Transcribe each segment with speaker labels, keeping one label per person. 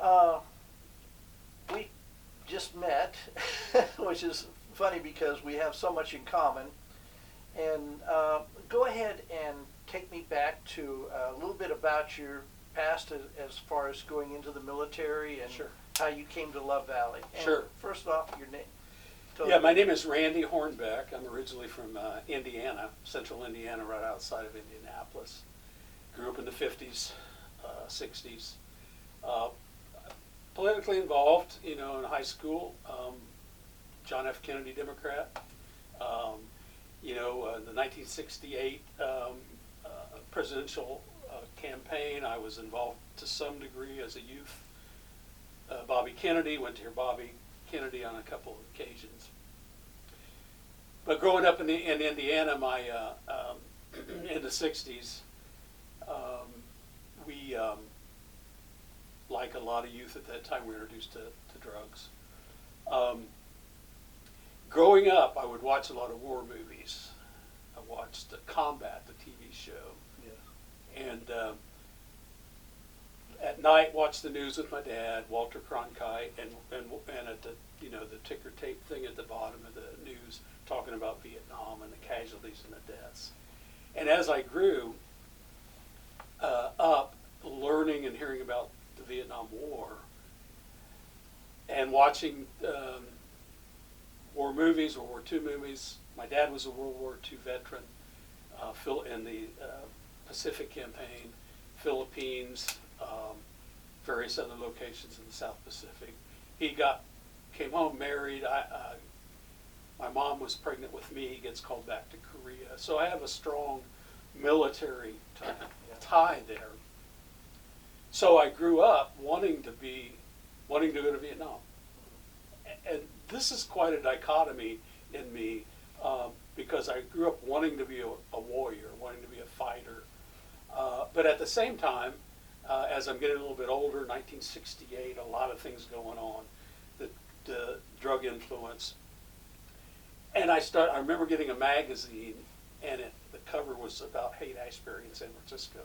Speaker 1: Uh, we just met, which is funny because we have so much in common. And go ahead and take me back to a little bit about your past as far as going into the military and
Speaker 2: Sure.
Speaker 1: how you came to Love Valley. And
Speaker 2: Sure.
Speaker 1: first off, your name.
Speaker 2: Yeah, my name is Randy Hornbeck. I'm originally from Indiana, central Indiana, right outside of Indianapolis. Grew up in the 50s, 60s. Uh, Politically involved, in high school. John F. Kennedy Democrat. The 1968 presidential campaign, I was involved to some degree as a youth. Bobby Kennedy, went to hear Bobby Kennedy on a couple of occasions. But growing up in Indiana, in the 60s, we, like a lot of youth at that time, we were introduced to drugs. Growing up, I would watch a lot of war movies. I watched Combat, the TV show.
Speaker 1: Yeah.
Speaker 2: And at night, watched the news with my dad, Walter Cronkite, and at the ticker tape thing at the bottom of the news, talking about Vietnam and the casualties and the deaths. And as I grew up, learning and hearing about the Vietnam War, and watching war movies, World War II movies. My dad was a World War II veteran, in the Pacific Campaign, Philippines, various other locations in the South Pacific. He came home married. My mom was pregnant with me. He gets called back to Korea. So I have a strong military tie there. So I grew up wanting to go to Vietnam. And this is quite a dichotomy in me, because I grew up wanting to be a warrior, wanting to be a fighter. But at the same time, as I'm getting a little bit older, 1968, a lot of things going on, the drug influence. And I remember getting a magazine, and the cover was about Haight-Ashbury in San Francisco.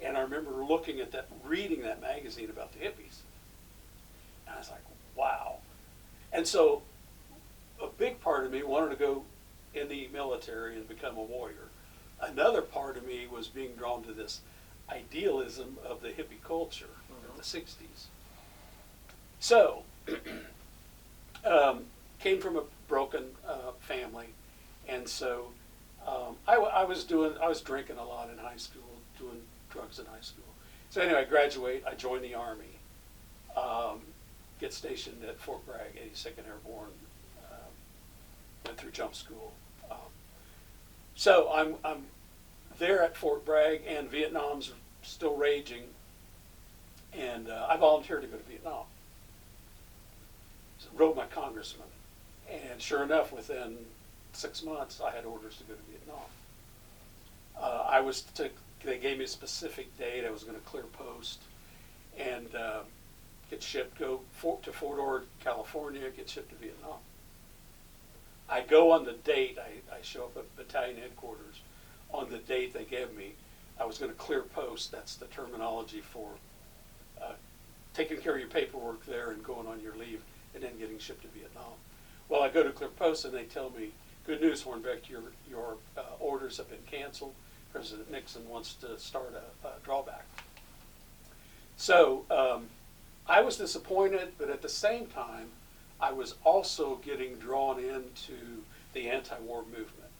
Speaker 2: And I remember reading that magazine about the hippies. And I was like, wow. And so a big part of me wanted to go in the military and become a warrior. Another part of me was being drawn to this idealism of the hippie culture of the 60s. So, came from a broken family, and so I was drinking a lot in high school, doing drugs in high school. So anyway, I graduate, I join the Army, get stationed at Fort Bragg, 82nd Airborne, went through jump school. So I'm there at Fort Bragg, and Vietnam's still raging, and I volunteered to go to Vietnam. So wrote my congressman, and sure enough, within 6 months, I had orders to go to Vietnam. They gave me a specific date. I was going to clear post and get shipped, to Fort Ord, California, get shipped to Vietnam. I go on the date. I show up at battalion headquarters on the date they gave me. I was going to clear post. That's the terminology for taking care of your paperwork there and going on your leave and then getting shipped to Vietnam. Well, I go to clear post and they tell me, good news, Hornbeck, your orders have been canceled. President Nixon wants to start a drawback. So I was disappointed, but at the same time, I was also getting drawn into the anti-war movement.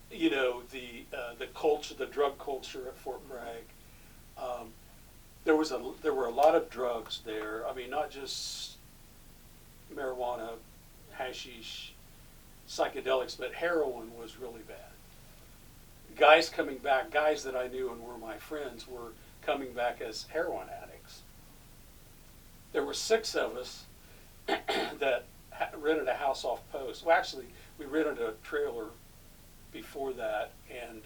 Speaker 2: The culture, the drug culture at Fort Bragg. There were a lot of drugs there. I mean, not just marijuana, hashish, psychedelics, but heroin was really bad. Guys coming back, guys that I knew and were my friends, were coming back as heroin addicts. There were 6 of us that rented a house off post. Well, actually, we rented a trailer before that, and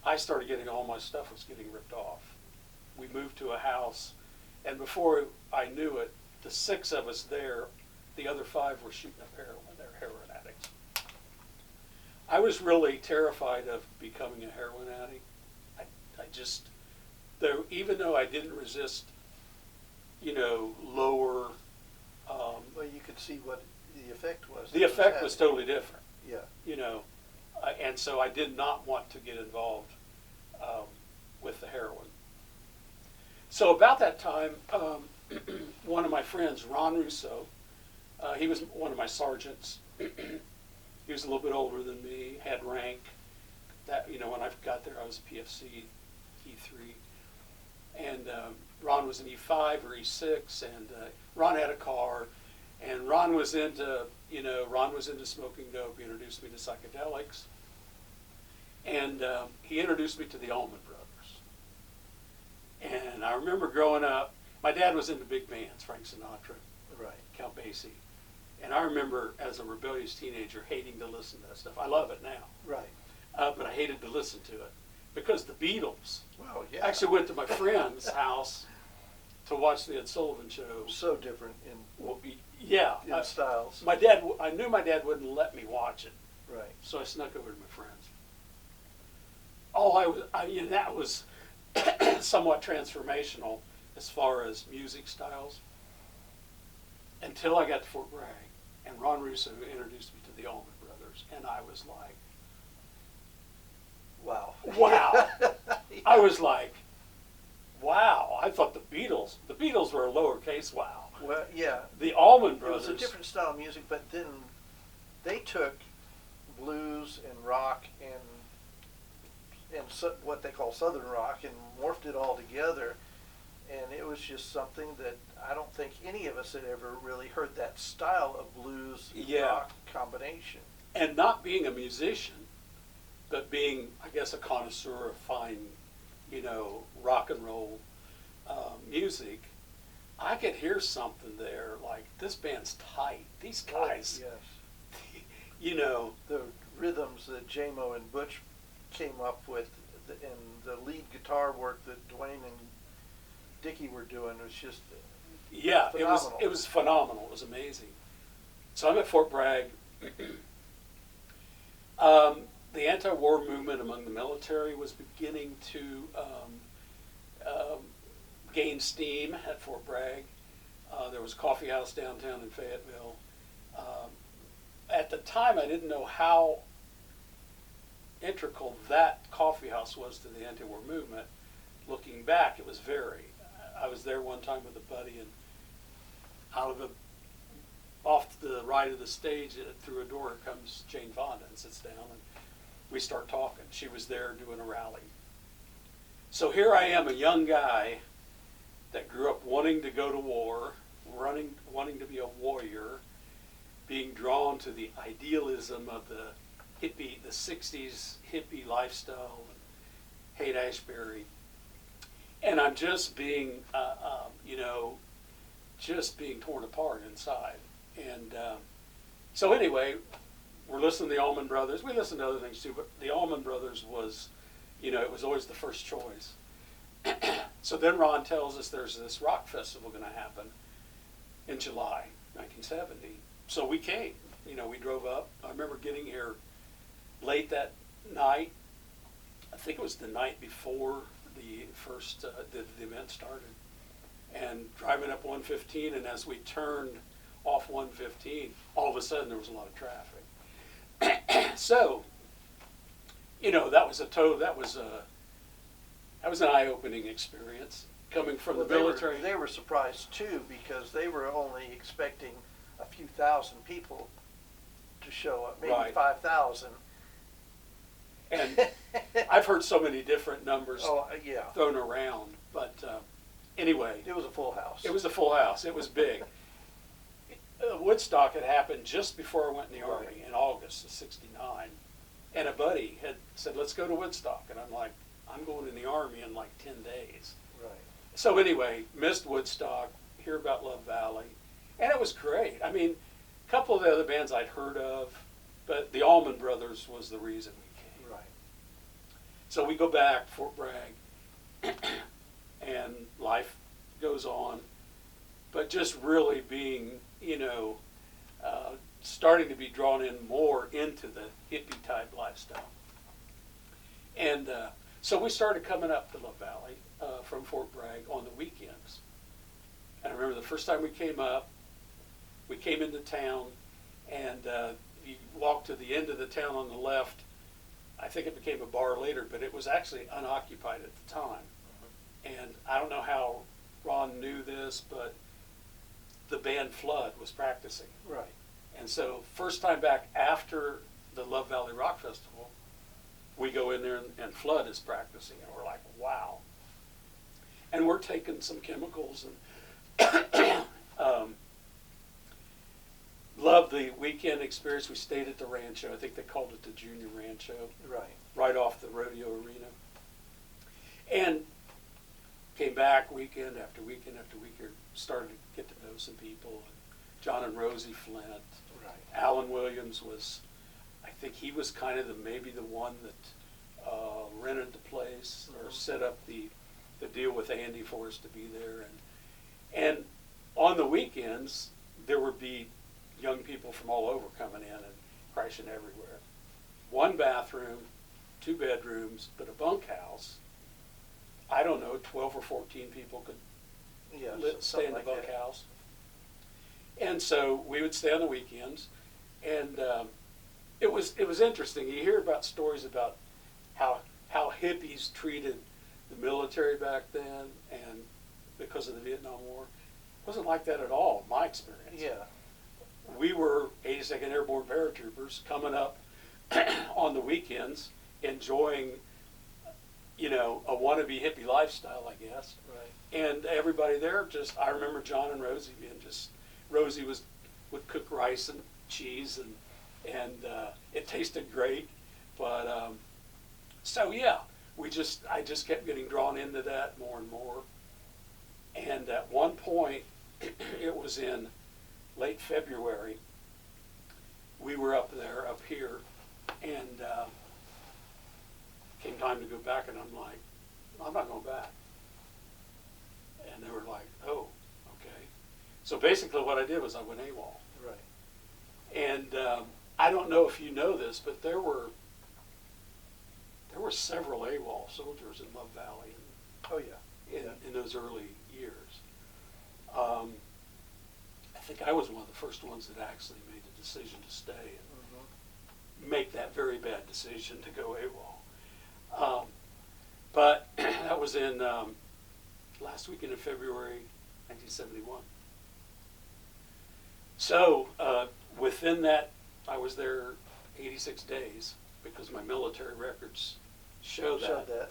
Speaker 2: I started getting all my stuff was getting ripped off. We moved to a house, and before I knew it, the 6 of us there, the other 5 were shooting up heroin. They're heroin addicts. I was really terrified of becoming a heroin addict. Even though I didn't resist lower.
Speaker 1: Well, you could see what the effect was.
Speaker 2: The effect was totally different.
Speaker 1: Yeah.
Speaker 2: And so I did not want to get involved with the heroin. So about that time, one of my friends, Ron Russo, he was one of my sergeants. He was a little bit older than me, had rank. That when I got there, I was a PFC E3, and Ron was an E5 or E6, and Ron had a car, and Ron was into smoking dope. He introduced me to psychedelics, and he introduced me to the Allman Brothers. And I remember growing up, my dad was into big bands, Frank Sinatra,
Speaker 1: Right.
Speaker 2: Count Basie. And I remember as a rebellious teenager hating to listen to that stuff. I love it now.
Speaker 1: Right.
Speaker 2: But I hated to listen to it because the Beatles.
Speaker 1: Well, yeah.
Speaker 2: I actually went to my friend's house to watch the Ed Sullivan Show.
Speaker 1: So different in
Speaker 2: styles. I knew my dad wouldn't let me watch it.
Speaker 1: Right.
Speaker 2: So I snuck over to my friend's. That was somewhat transformational as far as music styles. Until I got to Fort Bragg, and Ron Russo introduced me to the Allman Brothers, and I was like,
Speaker 1: wow.
Speaker 2: Yeah. I was like, wow. I thought the Beatles were a lowercase wow.
Speaker 1: Well, yeah.
Speaker 2: The Allman Brothers.
Speaker 1: It was a different style of music, but then they took blues and rock and what they call Southern rock and morphed it all together. And it was just something that I don't think any of us had ever really heard that style of blues rock combination.
Speaker 2: And not being a musician, but being, I guess, a connoisseur of fine, rock and roll music, I could hear something there like, this band's tight. These guys,
Speaker 1: yes. The rhythms that J-Mo and Butch came up with and the lead guitar work that Dwayne and Dickie were doing was just phenomenal.
Speaker 2: It was phenomenal. It was amazing. So I'm at Fort Bragg. The anti-war movement among the military was beginning to gain steam at Fort Bragg. There was a coffee house downtown in Fayetteville. At the time, I didn't know how integral that coffee house was to the anti-war movement. Looking back, it was very. I was there one time with a buddy, and off to the right of the stage, through a door comes Jane Fonda and sits down, and we start talking. She was there doing a rally. So here I am, a young guy that grew up wanting to go to war, wanting to be a warrior, being drawn to the idealism of the 60s hippie lifestyle, and Haight-Ashbury. And I'm just being, being torn apart inside. And so anyway, we're listening to the Allman Brothers. We listened to other things too, but the Allman Brothers was, it was always the first choice. So then Ron tells us there's this rock festival going to happen in July 1970. So we came. We drove up. I remember getting here late that night. I think it was the night before the first the event started, and driving up 115, and as we turned off 115, all of a sudden there was a lot of traffic. So, that was an eye-opening experience coming from the military.
Speaker 1: They were surprised too, because they were only expecting a few thousand people to show up, maybe 5,000.
Speaker 2: And I've heard so many different numbers thrown around, but anyway.
Speaker 1: It was a full house.
Speaker 2: It was a full house. It was big. Woodstock had happened just before I went in the Army in August of '69. And a buddy had said, let's go to Woodstock. And I'm like, I'm going in the Army in like 10 days.
Speaker 1: Right.
Speaker 2: So anyway, missed Woodstock, hear about Love Valley. And it was great. I mean, a couple of the other bands I'd heard of, but the Allman Brothers was the reason we came.
Speaker 1: Right.
Speaker 2: So we go back, Fort Bragg, and life goes on. But just really being, starting to be drawn in more into the hippie type lifestyle. And so we started coming up to Love Valley from Fort Bragg on the weekends. And I first time we came up, we came into town, and you walk to the end of the town on the left. I think it became a bar later, but it was actually unoccupied at the time. And I don't know how Ron knew this, but the band Flood was practicing.
Speaker 1: Right.
Speaker 2: And so first time back after the Love Valley Rock Festival, we go in there and Flood is practicing, and we're like, wow. And we're taking some chemicals and loved the weekend experience. We stayed at the Rancho. I think they called it the Junior Rancho. Right off the rodeo arena. And came back weekend after weekend after weekend, started to get to know some people. John and Rosie Flint.
Speaker 1: Right.
Speaker 2: Alan Williams was, I think he was kind of maybe the one that rented the place or set up the deal with Andy for us to be there. And on the weekends, there would be young people from all over coming in and crashing everywhere. One bathroom, 2 bedrooms, but a bunkhouse. I don't know, 12 or 14 people could stay in the bunkhouse. And so we would stay on the weekends, and it was interesting. You hear about stories about how hippies treated the military back then, and because of the Vietnam War. It wasn't like that at all, in my experience.
Speaker 1: Yeah.
Speaker 2: We were 82nd Airborne paratroopers coming up on the weekends, enjoying, you know, a wannabe hippie lifestyle, I guess.
Speaker 1: Right.
Speaker 2: And everybody there I remember John and Rosie being Rosie would cook rice and cheese, and it tasted great. But so yeah, I just kept getting drawn into that more and more. And at one point, it was in late February, we were up here, and came time to go back, and I'm like, I'm not going back. And they were like, oh, okay. So basically what I did was I went AWOL.
Speaker 1: Right.
Speaker 2: And I don't know if you know this, but there were several AWOL soldiers in Love Valley.
Speaker 1: Oh yeah.
Speaker 2: In those early years. I think I was one of the first ones that actually made the decision to stay and make that very bad decision to go AWOL. But that was in last weekend of February 1971. So within that, I was there 86 days because my military records show that.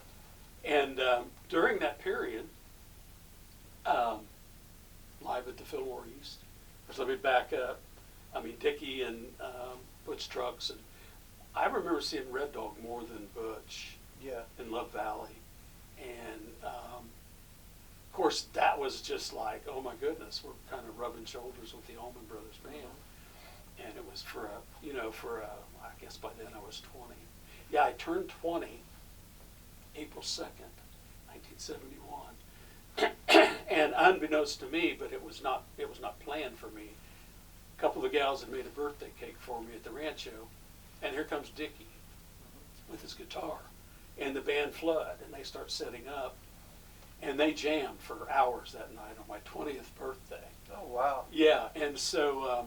Speaker 2: And during that period, live at the Fillmore East. So let me back up. I mean, Dickie and Butch Trucks, and I remember seeing Red Dog more than Butch.
Speaker 1: Yeah.
Speaker 2: In Love Valley, and of course that was just like, oh my goodness, we're kind of rubbing shoulders with the Allman Brothers Band, and it was I guess by then I was 20. Yeah, I turned 20, April 2nd, 1971. And unbeknownst to me, but it was not planned for me, a couple of the gals had made a birthday cake for me at the Rancho, and here comes Dickie with his guitar and the band Flood, and they start setting up, and they jammed for hours that night on my 20th birthday.
Speaker 1: Oh wow.
Speaker 2: Yeah, and so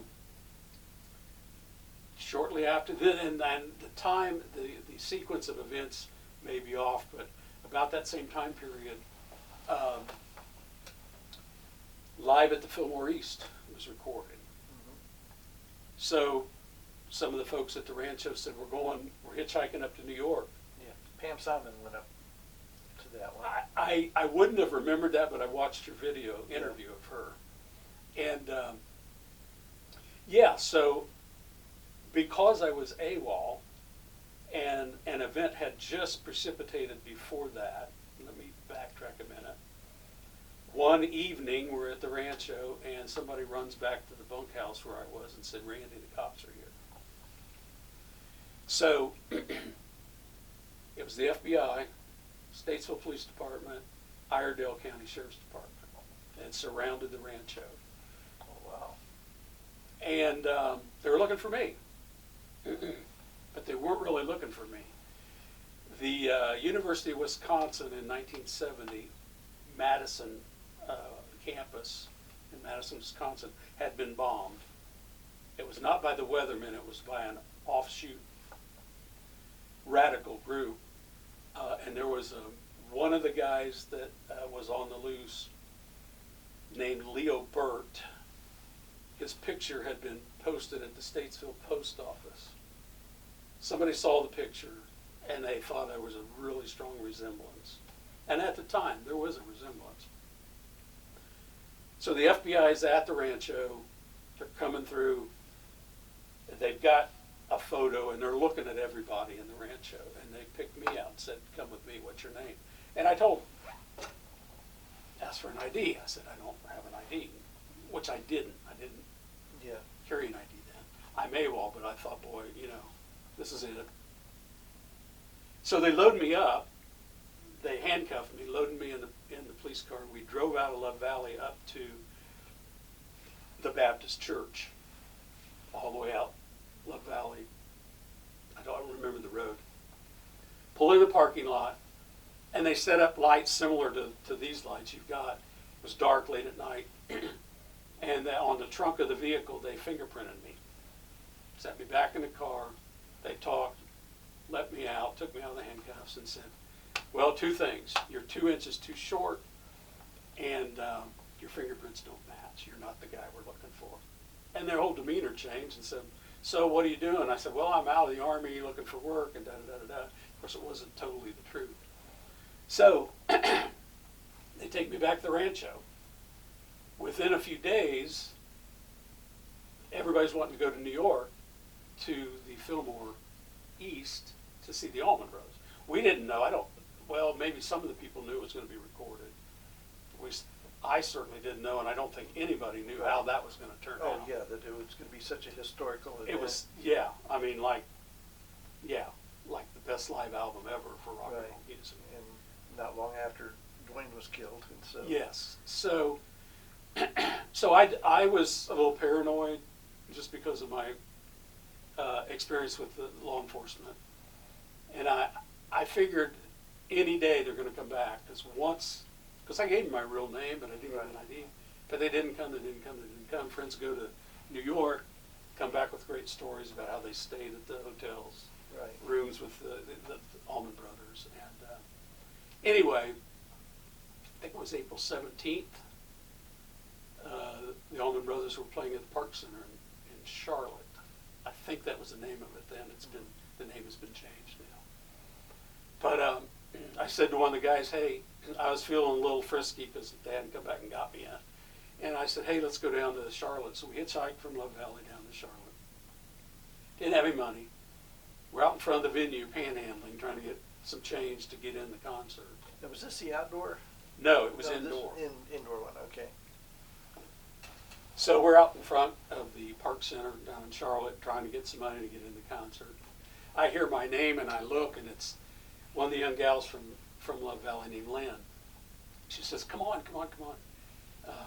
Speaker 2: shortly after then, and the time, the sequence of events may be off, but about that same time period, Live at the Fillmore East was recorded. So some of the folks at the Rancho said, we're hitchhiking up to New York.
Speaker 1: Yeah, Pam Simon went up to that one.
Speaker 2: I wouldn't have remembered that, but I watched your interview of her. And yeah, so because I was AWOL, and an event had just precipitated before that, let me backtrack a minute. One evening, we're at the Rancho, and somebody runs back to the bunkhouse where I was and said, Randy, the cops are here. So it was the FBI, Statesville Police Department, Iredell County Sheriff's Department, and surrounded the Rancho.
Speaker 1: Oh, wow.
Speaker 2: And they were looking for me, but they weren't really looking for me. The University of Wisconsin in 1970, Madison campus in Madison, Wisconsin, had been bombed. It was not by the weathermen, it was by an offshoot radical group. And there was one of the guys that was on the loose named Leo Burt. His picture had been posted at the Statesville post office. Somebody saw the picture and they thought there was a really strong resemblance. And at the time, there was a resemblance. So the FBI's at the Rancho, they're coming through, they've got a photo and they're looking at everybody in the Rancho, and they picked me out and said, "Come with me, what's your name?" And I told them, asked for an ID. I said, "I don't have an ID," which I didn't. I didn't carry an ID then. I may well, but I thought, boy, this is it. So they load me up, they handcuffed me, loaded me in the police car. We drove out of Love Valley up to the Baptist church, all the way out Love Valley. I don't remember the road. Pull in the parking lot, and they set up lights similar to these lights you've got. It was dark late at night. And on the trunk of the vehicle, they fingerprinted me. Set me back in the car. They talked, let me out, took me out of the handcuffs, and said, "Well, two things. You're 2 inches too short, and your fingerprints don't match. You're not the guy we're looking for." And their whole demeanor changed and said, "So what are you doing?" I said, "Well, I'm out of the Army looking for work," and da-da-da-da-da. Of course, it wasn't totally the truth. So they take me back to the Rancho. Within a few days, everybody's wanting to go to New York to the Fillmore East to see the Allman Brothers. We didn't know. Well, maybe some of the people knew it was going to be recorded. I certainly didn't know, and I don't think anybody knew how that was going to turn out.
Speaker 1: Oh, yeah, that it was going to be such a historical event.
Speaker 2: It was, I mean, like the best live album ever for rock and roll music.
Speaker 1: And not long after Dwayne was killed. And so.
Speaker 2: Yes. So I was a little paranoid just because of my experience with the law enforcement. And I figured any day they're going to come back. Because I gave them my real name, but I didn't have an ID. But they didn't come. Friends go to New York, come back with great stories about how they stayed at the hotels, rooms with the Allman Brothers. And anyway, I think it was April 17th. The Allman Brothers were playing at the Park Center in Charlotte. I think that was the name of it then. The name has been changed now. But I said to one of the guys, "Hey," I was feeling a little frisky because they hadn't come back and got me yet. And I said, "Hey, let's go down to Charlotte." So we hitchhiked from Love Valley down to Charlotte. Didn't have any money. We're out in front of the venue panhandling, trying to get some change to get in the concert.
Speaker 1: Now, was this the outdoor?
Speaker 2: No, it was indoor.
Speaker 1: Indoor one, okay.
Speaker 2: So we're out in front of the Park Center down in Charlotte trying to get some money to get in the concert. I hear my name and I look, and it's one of the young gals from Love Valley named Lynn. She says, come on.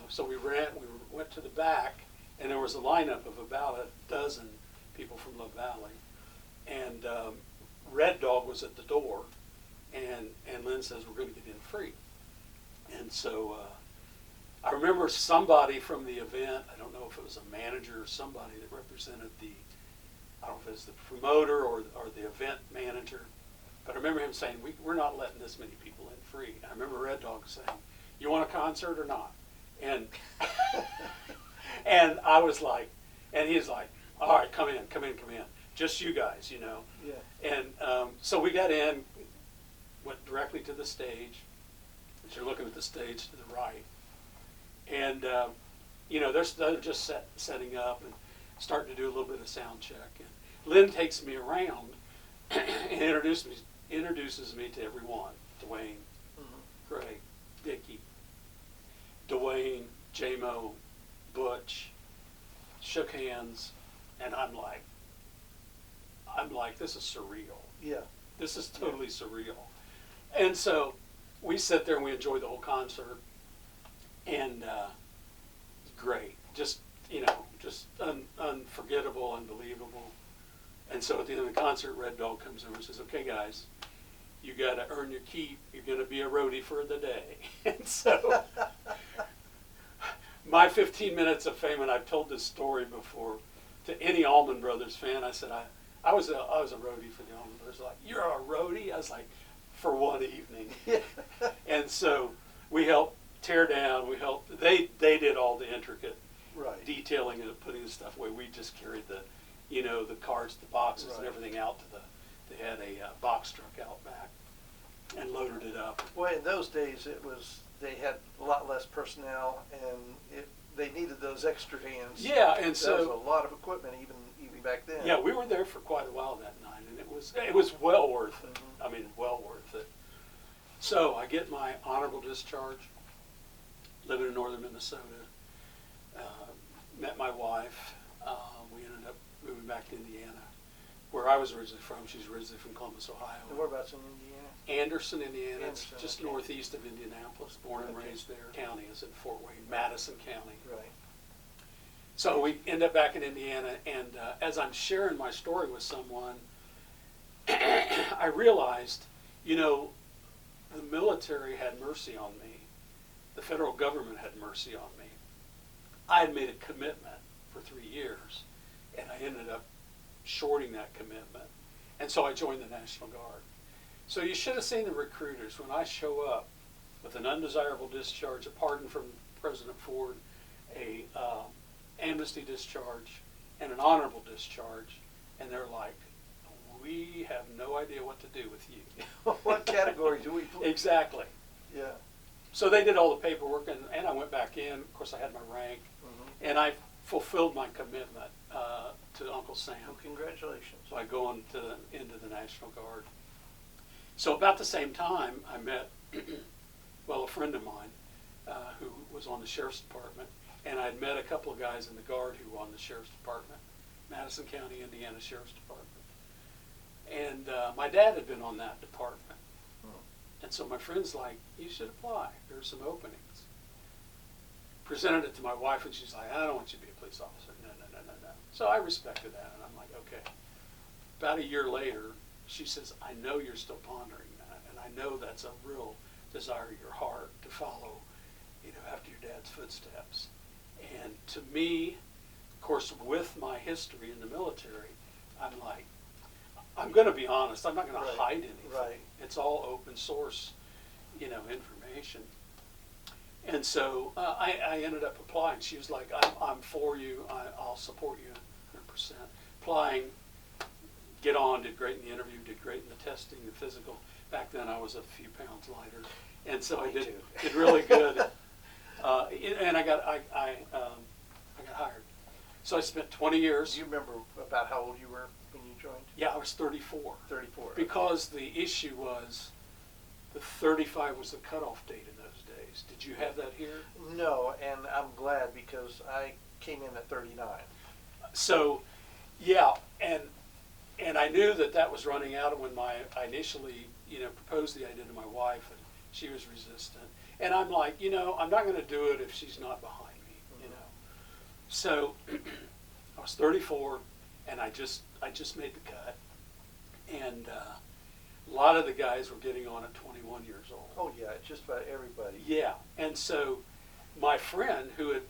Speaker 2: So we went to the back, and there was a lineup of about a dozen people from Love Valley. And Red Dog was at the door, and Lynn says, "We're going to get in free." And so I remember somebody from the event, I don't know if it was a manager or somebody that represented I don't know if it was the promoter or the event manager, but I remember him saying, we're not letting this many people in free. And I remember Red Dog saying, "You want a concert or not?" And and I was like, and he's like, "All right, come in. Just you guys, Yeah. And so we got in, went directly to the stage. As you're looking at the stage to the right. And, they're just setting up and starting to do a little bit of sound check. And Lynn takes me around and introduces me to everyone. Dwayne, Greg, Dickie, Dwayne, J-Mo, Butch, shook hands, and I'm like, this is surreal.
Speaker 1: Yeah.
Speaker 2: This is totally surreal. And so we sit there and we enjoy the whole concert, and great, just unforgettable, unbelievable. And so at the end of the concert, Red Dog comes over and says, "Okay, guys, you got to earn your keep. You're going to be a roadie for the day." And so my 15 minutes of fame, and I've told this story before to any Allman Brothers fan. I said I was a roadie for the Allman Brothers. Like, you're a roadie? I was like, for one evening. And so we helped tear down. We helped. They did all the intricate
Speaker 1: Right.
Speaker 2: detailing and putting the stuff away. We just carried the, the carts, the boxes,
Speaker 1: Right.
Speaker 2: and everything out to the. They had a box truck out back and loaded it up.
Speaker 1: Well, in those days, they had a lot less personnel, and they needed those extra hands.
Speaker 2: Yeah, and
Speaker 1: There was
Speaker 2: so
Speaker 1: a lot of equipment even back then.
Speaker 2: yeah, we were there for quite a while that night, and it was well worth it.
Speaker 1: Mhm.
Speaker 2: I mean, well worth it. So I get my honorable discharge, living in northern Minnesota. Met my wife. We ended up moving back to Indiana, where I was originally from. She's originally from Columbus, Ohio.
Speaker 1: And whereabouts in Indiana?
Speaker 2: Anderson, Indiana.
Speaker 1: Anderson,
Speaker 2: It's just
Speaker 1: okay.
Speaker 2: northeast of Indianapolis. Born and
Speaker 1: Okay.
Speaker 2: raised there. County is in Fort Wayne, Madison County.
Speaker 1: Right.
Speaker 2: So we end up back in Indiana, and as I'm sharing my story with someone, I realized, the military had mercy on me. The federal government had mercy on me. I had made a commitment for 3 years, and I ended up shorting that commitment. And so I joined the National Guard. So you should have seen the recruiters when I show up with an undesirable discharge, a pardon from President Ford, a amnesty discharge, and an honorable discharge, and they're like, we have no idea what to do with you.
Speaker 1: What category do we play?
Speaker 2: Exactly.
Speaker 1: Yeah.
Speaker 2: So they did all the paperwork, and I went back in. Of course, I had my rank,
Speaker 1: Mm-hmm.
Speaker 2: and I fulfilled my commitment to Uncle Sam
Speaker 1: Well, congratulations.
Speaker 2: by going into the National Guard. So about the same time, I met, a friend of mine who was on the Sheriff's Department, and I'd met a couple of guys in the Guard who were on the Sheriff's Department, Madison County, Indiana Sheriff's Department. And my dad had been on that department. And so my friend's like, you should apply. There's some openings. Presented it to my wife, and she's like, I don't want you to be a police officer. No. So I respected that, and I'm like, okay. About a year later, she says, I know you're still pondering that, and I know that's a real desire of your heart to follow, after your dad's footsteps. And to me, of course, with my history in the military, I'm like, I'm going to be honest. I'm not going
Speaker 1: Right.
Speaker 2: to hide anything.
Speaker 1: Right.
Speaker 2: It's all open source, information. And so I ended up applying. She was like, I'm for you. I'll support you 100%. Applying, get on, did great in the interview, did great in the testing, the physical. Back then I was a few pounds lighter. And so I
Speaker 1: Me
Speaker 2: did
Speaker 1: too.
Speaker 2: did really good. And I got hired. So I spent 20 years.
Speaker 1: Do you remember about how old you were when you joined?
Speaker 2: Yeah, I was 34.
Speaker 1: 34.
Speaker 2: Because the issue was the 35 was the cutoff date in those days. Did you have that here?
Speaker 1: No, and I'm glad because I came in at 39.
Speaker 2: So, yeah, and I knew that was running out when I initially, proposed the idea to my wife, and she was resistant. And I'm like, I'm not going to do it if she's not behind me, So I was 34, and I just made the cut, and a lot of the guys were getting on at 21 years old.
Speaker 1: Oh yeah, just about everybody.
Speaker 2: Yeah, and so my friend who had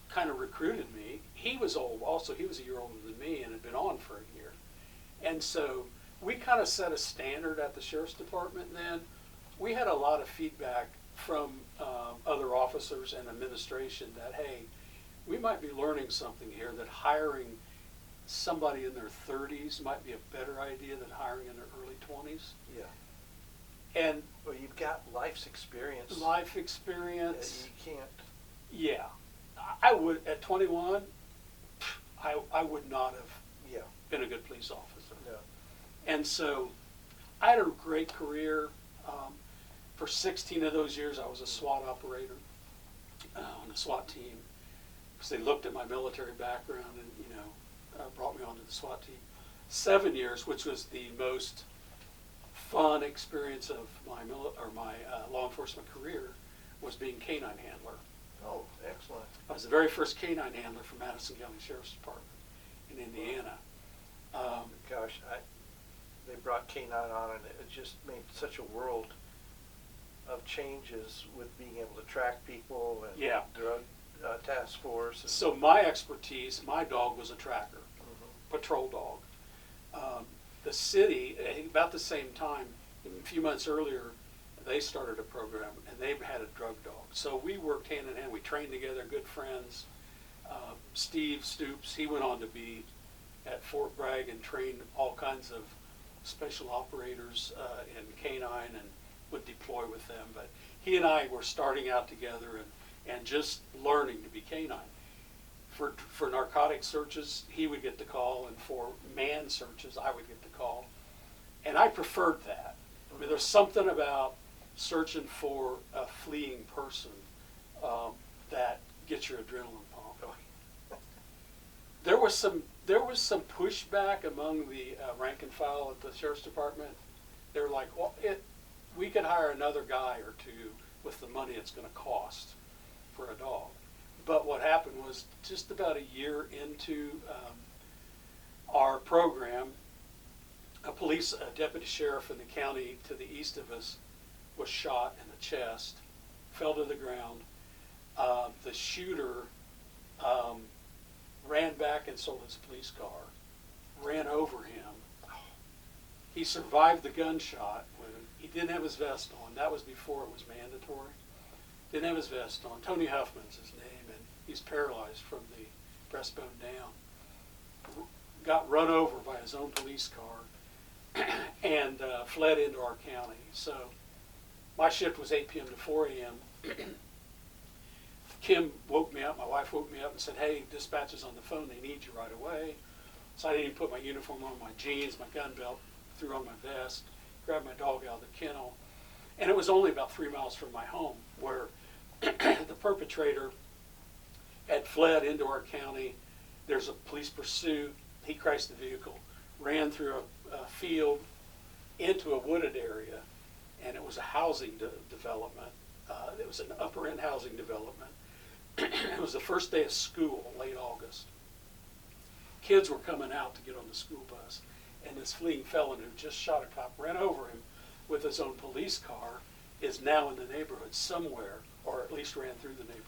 Speaker 2: kind of recruited me, he was old also. He was a year older than me and had been on for a year. And so we kind of set a standard at the Sheriff's Department then. We had a lot of feedback from other officers and administration that, hey, we might be learning something here, that hiring somebody in their 30s might be a better idea than hiring in their early 20s.
Speaker 1: Yeah.
Speaker 2: And
Speaker 1: Well, you've got life's experience.
Speaker 2: life experience.
Speaker 1: You can't.
Speaker 2: Yeah, I would, at 21, I would not have
Speaker 1: Yeah.
Speaker 2: been a good police officer.
Speaker 1: No.
Speaker 2: And so I had a great career. For 16 of those years, I was a SWAT operator on the SWAT team, because they looked at my military background and, brought me onto the SWAT team. 7 years, which was the most fun experience of my law enforcement career, was being canine handler.
Speaker 1: Oh, excellent.
Speaker 2: I was the very first canine handler for Madison County Sheriff's Department in Indiana.
Speaker 1: Gosh, they brought K9 on, and it just made such a world of changes with being able to track people and
Speaker 2: Yeah.
Speaker 1: drug task force.
Speaker 2: So my expertise, my dog was a tracker,
Speaker 1: Mhm.
Speaker 2: patrol dog. The city, about the same time, a few months earlier, they started a program, and they had a drug dog. So we worked hand in hand. We trained together, good friends. Steve Stoops, he went on to be at Fort Bragg and trained all kinds of special operators in canine and would deploy with them. But he and I were starting out together and just learning to be canine. For narcotic searches, he would get the call, and for man searches, I would get the call. And I preferred that. I mean, there's something about searching for a fleeing person that gets your adrenaline pumped. There was some pushback among the rank and file at the sheriff's department. They were like, well, we could hire another guy or two with the money it's going to cost for a dog. But what happened was, just about a year into our program, a deputy sheriff in the county to the east of us was shot in the chest, fell to the ground. The shooter ran back and sold his police car, ran over him. He survived the gunshot. He didn't have his vest on. That was before it was mandatory. Didn't have his vest on. Tony Huffman's his name, and he's paralyzed from the breastbone down. Got run over by his own police car and fled into our county. So my shift was 8 p.m. to 4 a.m. Kim woke me up, my wife woke me up and said, hey, dispatch is on the phone, they need you right away. So I didn't even put my uniform on, my jeans, my gun belt, threw on my vest, grabbed my dog out of the kennel. And it was only about 3 miles from my home where the perpetrator had fled into our county. There's a police pursuit. He crashed the vehicle, ran through a field into a wooded area, and it was a housing development. It was an upper end housing development. It was the first day of school, late August. Kids were coming out to get on the school bus, and this fleeing felon who just shot a cop, ran over him with his own police car, is now in the neighborhood somewhere, or at least ran through the neighborhood.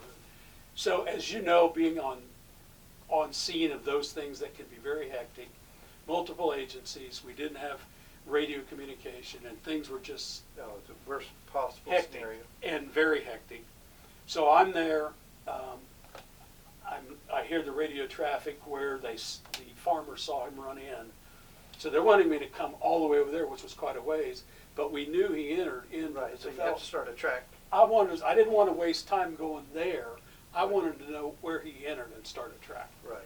Speaker 2: So as you know, being on scene of those things that can be very hectic, multiple agencies, we didn't have radio communication, and things were just
Speaker 1: the worst possible
Speaker 2: hectic
Speaker 1: scenario.
Speaker 2: And very hectic. So I'm there. I hear the radio traffic where the farmer saw him run in. So they're wanting me to come all the way over there, which was quite a ways. But we knew he entered in.
Speaker 1: Right, so you have to start a track.
Speaker 2: I didn't want to waste time going there. I wanted to know where he entered and start a track.
Speaker 1: Right.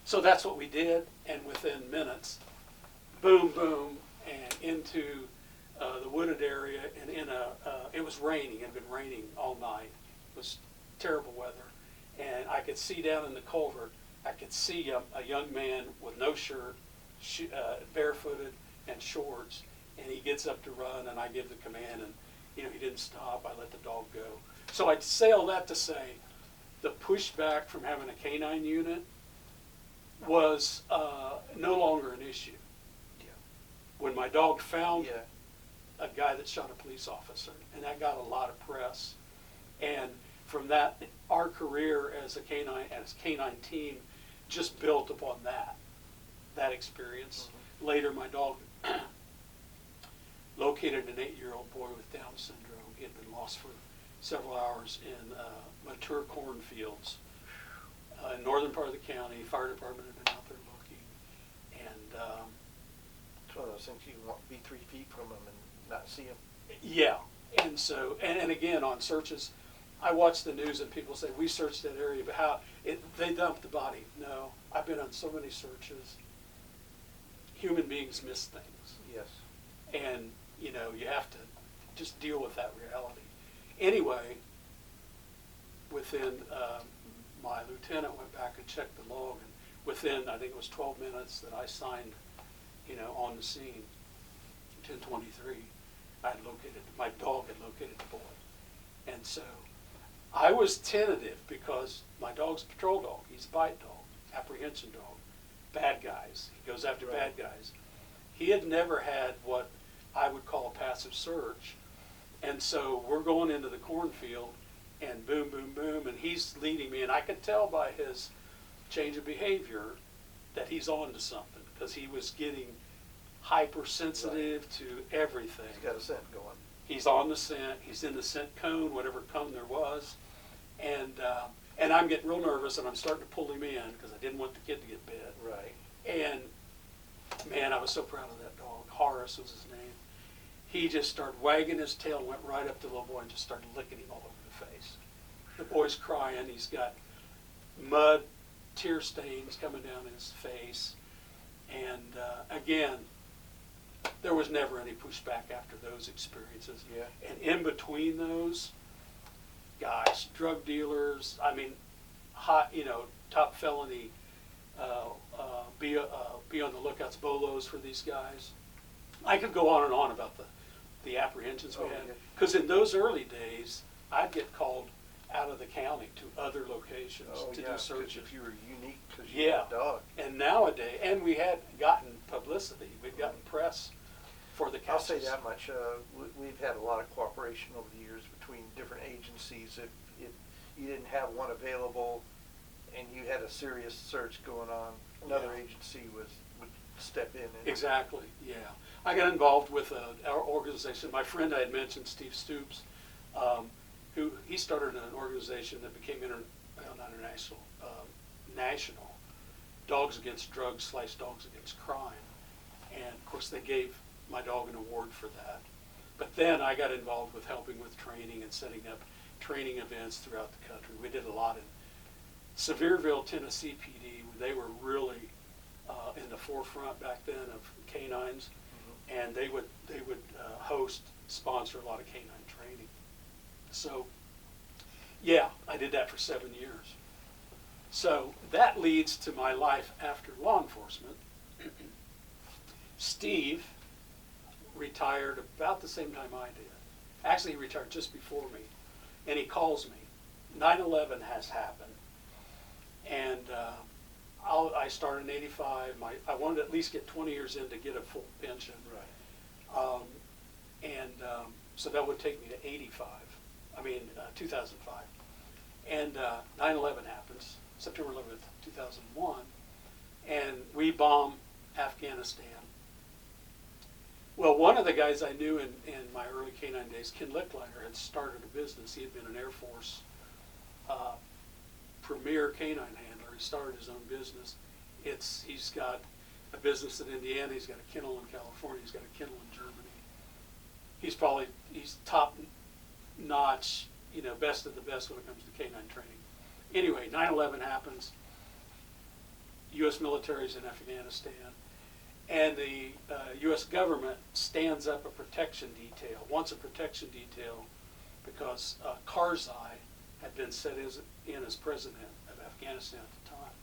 Speaker 2: So that's what we did, and within minutes, boom, boom, and into the wooded area, and it was raining. It had been raining all night. It was terrible weather, and I could see down in the culvert. I could see a young man with no shirt, barefooted and shorts, and he gets up to run, and I give the command, and he didn't stop. I let the dog go. So I'd say all that to say, the pushback from having a canine unit was no longer an issue.
Speaker 1: Yeah.
Speaker 2: When my dog found
Speaker 1: Yeah.
Speaker 2: a guy that shot a police officer, and that got a lot of press. And from that, our career as a canine team just built upon that experience.
Speaker 1: Mm-hmm.
Speaker 2: Later, my dog located an 8-year-old boy with Down syndrome. He had been lost for several hours in mature cornfields in northern part of the county. Fire department had been out there looking, and
Speaker 1: It's one of those things you want to be 3 feet from them and not see them.
Speaker 2: yeah. And so, and again, on searches, I watch the news and people say, we searched that area, but they dumped the body. No, I've been on so many searches. Human beings miss things.
Speaker 1: Yes.
Speaker 2: And, you have to just deal with that reality. Anyway, within, my lieutenant went back and checked the log, and within, I think it was 12 minutes that I signed, on the scene, 10:23, my dog had located the boy. And so I was tentative because my dog's a patrol dog. He's a bite dog, apprehension dog, bad guys. He goes after bad guys. He had never had what I would call a passive search. And so we're going into the cornfield, and boom, boom, boom, and he's leading me, and I could tell by his change of behavior that he's on to something, because he was getting hypersensitive to everything.
Speaker 1: He's got a scent going.
Speaker 2: He's on the scent. He's in the scent cone, whatever cone there was, and I'm getting real nervous, and I'm starting to pull him in because I didn't want the kid to get bit.
Speaker 1: Right.
Speaker 2: And man, I was so proud of that dog. Horace was his name. He just started wagging his tail and went right up to the little boy and just started licking him all over the face. The boy's crying. He's got mud, tear stains coming down his face, and again, there was never any pushback after those experiences.
Speaker 1: Yeah.
Speaker 2: And in between those, guys, drug dealers, I mean, hot, top felony, be on the lookouts, bolos for these guys. I could go on and on about the apprehensions we had. Because in those early days, I'd get called out of the county to other locations to do searches.
Speaker 1: If you were unique because you had a dog.
Speaker 2: And nowadays, and we had gotten publicity, we'd gotten press for the
Speaker 1: I'll
Speaker 2: catches.
Speaker 1: say that much. We've had a lot of cooperation over the years between different agencies. If you didn't have one available and you had a serious search going on, another agency would step in.
Speaker 2: Exactly, yeah. I got involved with our organization. My friend I had mentioned, Steve Stoops, he started an organization that became national, Dogs Against Drugs / Dogs Against Crime. And of course they gave my dog an award for that. But then I got involved with helping with training and setting up training events throughout the country. We did a lot in Sevierville, Tennessee PD. They were really in the forefront back then of canines, and they would sponsor a lot of canine training. So, yeah, I did that for 7 years. So that leads to my life after law enforcement. Steve retired about the same time I did. Actually, he retired just before me, and he calls me. 9/11 has happened, and I started in '85. I wanted to at least get 20 years in to get a full pension.
Speaker 1: Right.
Speaker 2: So that would take me to 2005. And 9/11 happens, September 11th, 2001, and we bomb Afghanistan. Well, one of the guys I knew in my early canine days, Ken Lickliner, had started a business. He had been an Air Force premier canine handler. He started his own business. He's got a business in Indiana. He's got a kennel in California. He's got a kennel in Germany. He's top notch, best of the best when it comes to canine training. Anyway, 9/11 happens. U.S. military's in Afghanistan. And the U.S. government stands up a protection detail, wants a protection detail, because Karzai had been set in as president of Afghanistan at the time.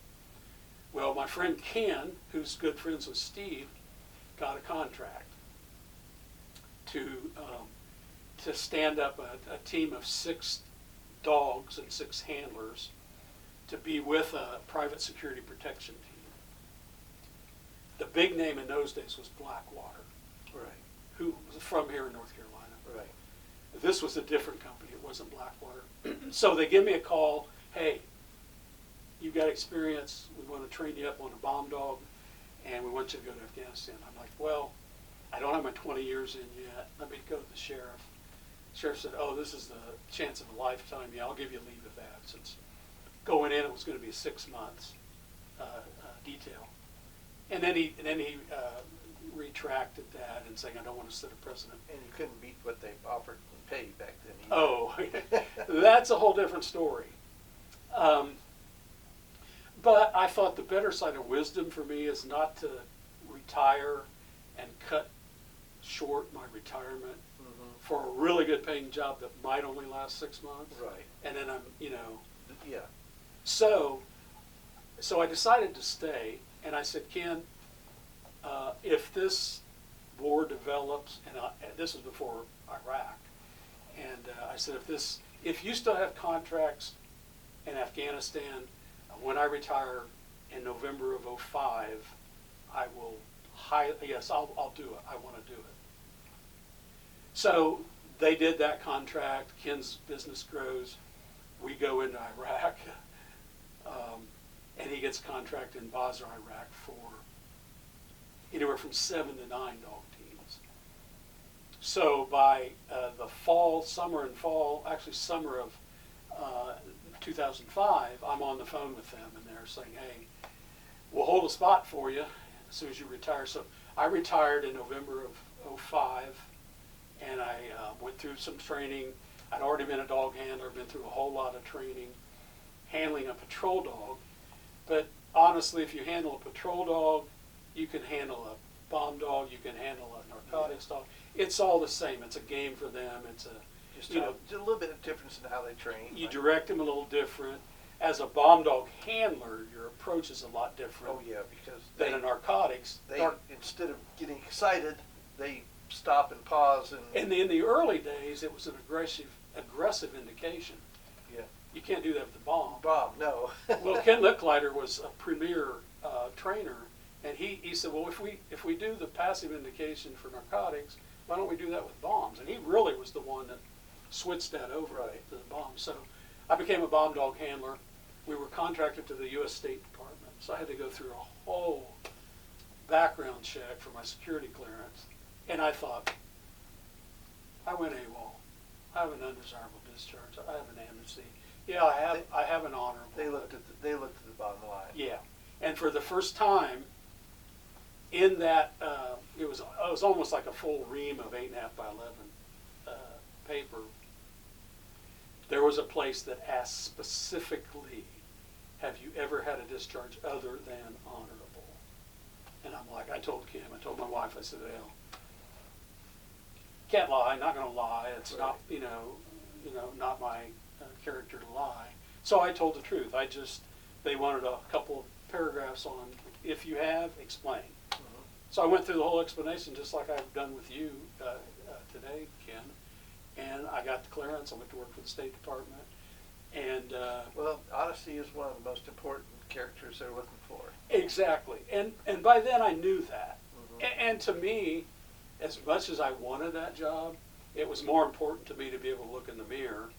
Speaker 2: Well, my friend Ken, who's good friends with Steve, got a contract to stand up a team of 6 dogs and 6 handlers to be with a private security protection team. The big name in those days was Blackwater,
Speaker 1: Right.
Speaker 2: who was from here in North Carolina.
Speaker 1: Right.
Speaker 2: This was a different company. It wasn't Blackwater. So they give me a call. Hey, you've got experience. We want to train you up on a bomb dog, and we want you to go to Afghanistan. I'm like, well, I don't have my 20 years in yet. Let me go to the sheriff. The sheriff said, oh, this is the chance of a lifetime. Yeah, I'll give you a leave of absence. Going in, it was going to be 6 months detail. And then he retracted that and saying, I don't want to set a precedent.
Speaker 1: And you couldn't beat what they offered and paid back then either.
Speaker 2: Oh, that's a whole different story. But I thought the better side of wisdom for me is not to retire and cut short my retirement for a really good paying job that might only last 6 months.
Speaker 1: Right.
Speaker 2: And then I'm,
Speaker 1: Yeah.
Speaker 2: So I decided to stay, and I said, Ken, if this war develops, and this was before Iraq, and I said, if you still have contracts in Afghanistan, when I retire in November of '05, I will yes, I'll do it. I want to do it. So they did that contract. Ken's business grows, we go into Iraq, and he gets contracted in Basra, Iraq for anywhere from 7 to 9 dog teams. So by the summer of 2005, I'm on the phone with them, and they're saying, hey, we'll hold a spot for you as soon as you retire. So I retired in November of 05, and I went through some training. I'd already been a dog handler, been through a whole lot of training, handling a patrol dog. But honestly, if you handle a patrol dog, you can handle a bomb dog, you can handle a narcotics dog. It's all the same. It's a game for them. It's
Speaker 1: just a little bit of difference in how they train.
Speaker 2: You direct them a little different. As a bomb dog handler, your approach is a lot different.
Speaker 1: Oh yeah, because
Speaker 2: than a narcotics.
Speaker 1: Instead of getting excited, they stop and pause.
Speaker 2: And in the early days, it was an aggressive indication.
Speaker 1: Yeah.
Speaker 2: You can't do that with the bomb.
Speaker 1: Bomb, no.
Speaker 2: Well, Ken Licklider was a premier trainer, and he said, well, if we do the passive indication for narcotics, why don't we do that with bombs? And he really was the one that switched that over to the bombs. So I became a bomb dog handler. We were contracted to the U.S. State Department, so I had to go through a whole background check for my security clearance. And I thought, I went AWOL. I have an undesirable discharge. I have an amnesty. Yeah, I have an honorable.
Speaker 1: They looked at the bottom line.
Speaker 2: Yeah, and for the first time, in that it was almost like a full ream of 8.5 by 11 paper. There was a place that asked specifically, have you ever had a discharge other than honorable? And I'm like, I told my wife, I said, well, can't lie, not going to lie. It's not, not my character to lie. So I told the truth. They wanted a couple of paragraphs on, if you have, explain. Mm-hmm. So I went through the whole explanation just like I've done with you today, Ken. And I got the clearance. I went to work for the State Department. And
Speaker 1: well, honesty is one of the most important characters they're looking for.
Speaker 2: Exactly. And by then I knew that.
Speaker 1: Mm-hmm.
Speaker 2: And to me, as much as I wanted that job, it was more important to me to be able to look in the mirror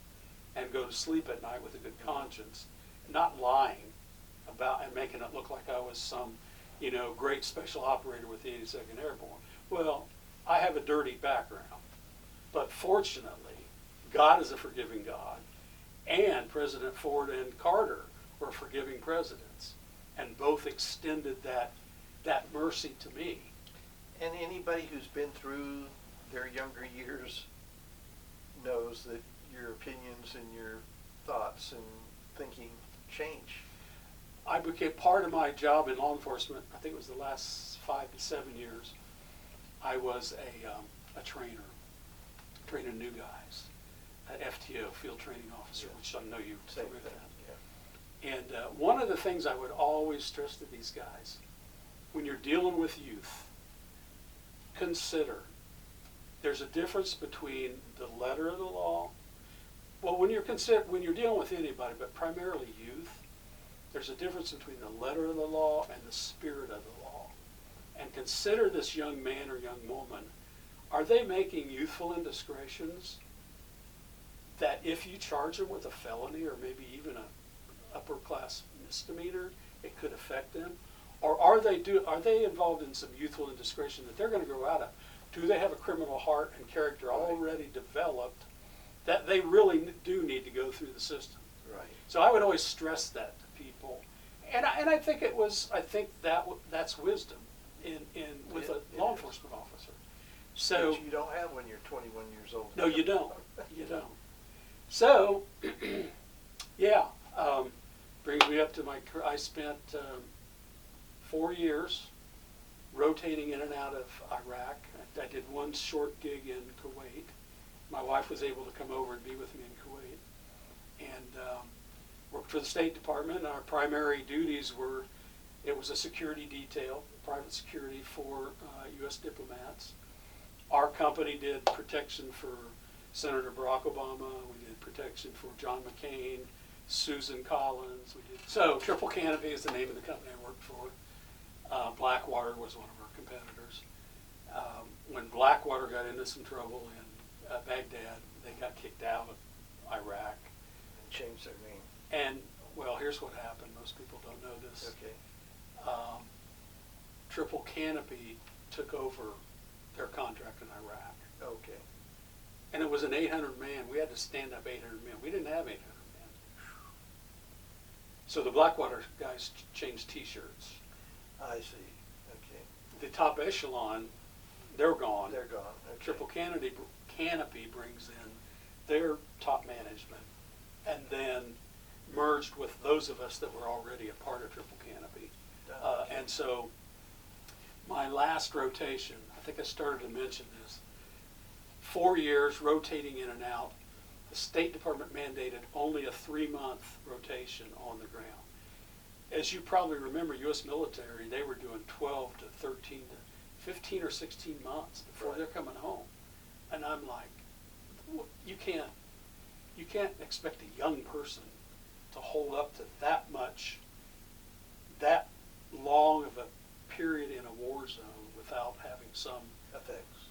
Speaker 2: and go to sleep at night with a good conscience, not lying about and making it look like I was some, great special operator with the 82nd Airborne. Well, I have a dirty background, but fortunately, God is a forgiving God, and President Ford and Carter were forgiving presidents, and both extended that mercy to me.
Speaker 1: And anybody who's been through their younger years knows that your opinions and your thoughts and thinking change.
Speaker 2: I became part of my job in law enforcement. I think it was the last 5 to 7 years. I was a trainer, training new guys, an FTO, field training officer, which I know you're familiar with that. Yeah. And one of the things I would always stress to these guys, when you're dealing with youth, consider there's a difference between the letter of the law. Well, when you're dealing with anybody, but primarily youth, there's a difference between the letter of the law and the spirit of the law. And consider this young man or young woman. Are they making youthful indiscretions that if you charge them with a felony or maybe even an upper class misdemeanor, it could affect them? Or are they involved in some youthful indiscretion that they're going to grow out of? Do they have a criminal heart and character already developed that they really do need to go through the system?
Speaker 1: Right.
Speaker 2: So I would always stress that to people, and I think that's wisdom with a law enforcement officer. So
Speaker 1: which you don't have when you're 21 years old.
Speaker 2: No, you don't. You don't. So, yeah, brings me up to I spent 4 years rotating in and out of Iraq. I did one short gig in Kuwait. My wife was able to come over and be with me in Kuwait. And worked for the State Department. And our primary duties were, it was a security detail, private security for U.S. diplomats. Our company did protection for Senator Barack Obama. We did protection for John McCain, Susan Collins. So Triple Canopy is the name of the company I worked for. Blackwater was one of our competitors. When Blackwater got into some trouble in Baghdad, they got kicked out of Iraq.
Speaker 1: changed their name.
Speaker 2: And, well, here's what happened. Most people don't know this.
Speaker 1: Okay.
Speaker 2: Triple Canopy took over their contract in Iraq.
Speaker 1: Okay.
Speaker 2: And it was an 800-man. We had to stand up 800 men. We didn't have 800 men. So the Blackwater guys changed T-shirts.
Speaker 1: I see. Okay.
Speaker 2: The top echelon, they're gone.
Speaker 1: They're gone. Okay.
Speaker 2: Triple Canopy brings in their top management and then merged with those of us that were already a part of Triple Canopy. And so my last rotation, I think I started to mention this, 4 years rotating in and out. The State Department mandated only a 3-month rotation on the ground. As you probably remember, U.S. military, they were doing 12 to 13 to 15 or 16 months before they're coming home. And I'm like, you can't expect a young person to hold up to that much, that long of a period in a war zone without having some
Speaker 1: Effects.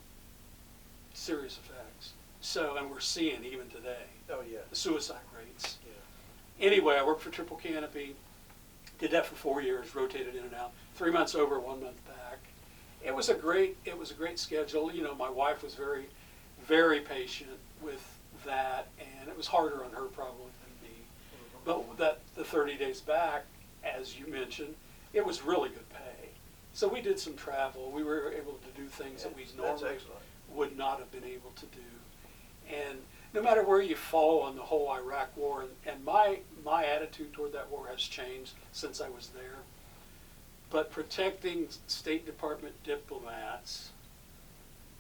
Speaker 2: serious effects. So, and we're seeing even today
Speaker 1: Oh, yeah.
Speaker 2: the suicide rates.
Speaker 1: Yeah.
Speaker 2: Anyway, I worked for Triple Canopy, did that for 4 years, rotated in and out, 3 months over, 1 month back. It was a great schedule. You know, my wife was very, very patient with that, and it was harder on her probably than me.
Speaker 1: Mm-hmm.
Speaker 2: But the 30 days back, as you mentioned, it was really good pay. So we did some travel. We were able to do things that we normally would not have been able to do. And no matter where you fall on the whole Iraq war, and my attitude toward that war has changed since I was there, but protecting State Department diplomats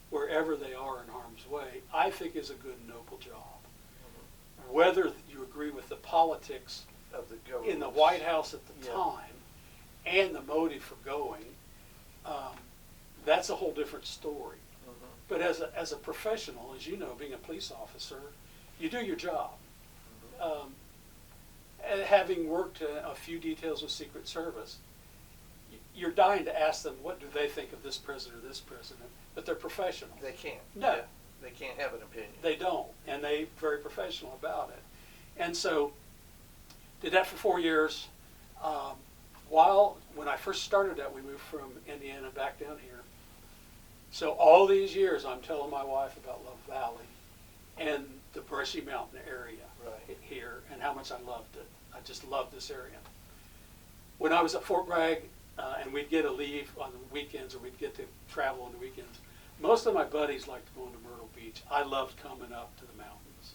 Speaker 2: wherever they are in harm's way, I think is a good, noble job. Mm-hmm. Whether you agree with the politics
Speaker 1: of the government
Speaker 2: in the White House at the time and the motive for going, that's a whole different story. Mm-hmm. But as a professional, as you know, being a police officer, you do your job. Mm-hmm. And having worked a few details with Secret Service, you're dying to ask them, what do they think of this president or this president? But they're professional.
Speaker 1: They can't.
Speaker 2: No.
Speaker 1: Yeah. They can't have an opinion.
Speaker 2: They don't, and they're very professional about it. And so, did that for 4 years. When I first started that, we moved from Indiana back down here. So all these years, I'm telling my wife about Love Valley and the Brushy Mountain area here, and how much I loved it. I just loved this area. When I was at Fort Bragg, and we'd get a leave on the weekends, or we'd get to travel on the weekends, most of my buddies liked going to Myrtle Beach. I loved coming up to the mountains.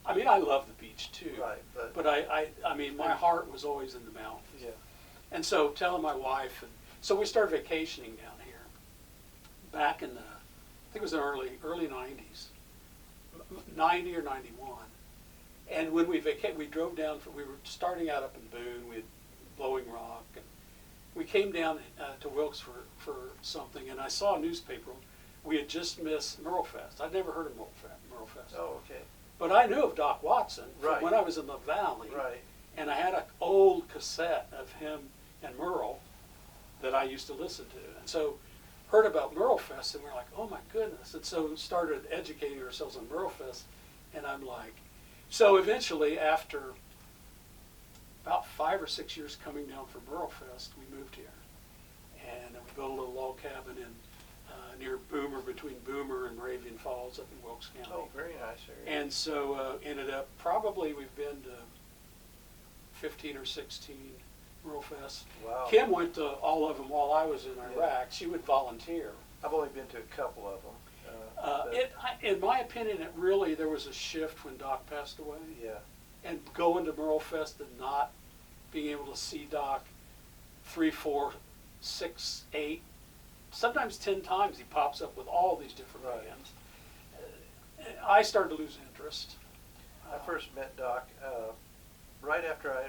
Speaker 2: I mean, I love the beach too.
Speaker 1: Right,
Speaker 2: but I mean, my heart was always in the mountains.
Speaker 1: Yeah.
Speaker 2: And so telling my wife, and so we started vacationing down here back in the, I think it was the early 90s, 90 or 91. And when we drove down, we were starting out up in Boone, we had Blowing Rock, and we came down to Wilkes for something, and I saw a newspaper. We had just missed Merle Fest. I'd never heard of Merle Fest.
Speaker 1: Oh, okay.
Speaker 2: But I knew of Doc Watson from when I was in the Valley.
Speaker 1: Right.
Speaker 2: And I had an old cassette of him and Merle that I used to listen to. And so heard about Merle Fest, and we're like, oh my goodness. And so started educating ourselves on Merle Fest, and I'm like, so eventually after about 5 or 6 years coming down from Merle Fest, we moved here. And we built a little log cabin in near Boomer, between Boomer and Moravian Falls up in Wilkes County.
Speaker 1: Oh, very nice area.
Speaker 2: And so ended up, probably we've been to 15 or 16 Merle Fest.
Speaker 1: Wow.
Speaker 2: Kim went to all of them while I was in Iraq. She would volunteer.
Speaker 1: I've only been to a couple of them.
Speaker 2: In my opinion, there was a shift when Doc passed away.
Speaker 1: Yeah.
Speaker 2: And going to Merle Fest and not being able to see Doc 3, 4, 6, 8, sometimes 10 times he pops up with all these different bands. I started to lose interest.
Speaker 1: I first met Doc right after I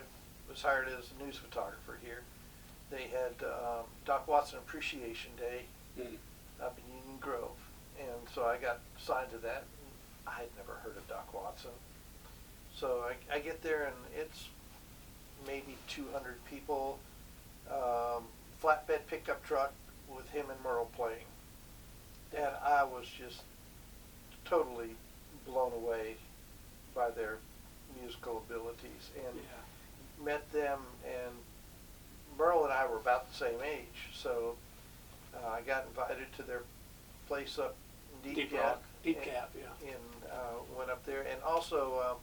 Speaker 1: was hired as a news photographer here. They had Doc Watson Appreciation Day up in Union Grove, and so I got assigned to that. I had never heard of Doc Watson. So I get there, and it's maybe 200 people, flatbed pickup truck with him and Merle playing. And I was just totally blown away by their musical abilities, and
Speaker 2: Yeah.
Speaker 1: met them, and Merle and I were about the same age, so I got invited to their place up in Deep Gap.
Speaker 2: Rock, Deep Gap, yeah.
Speaker 1: And went up there, and also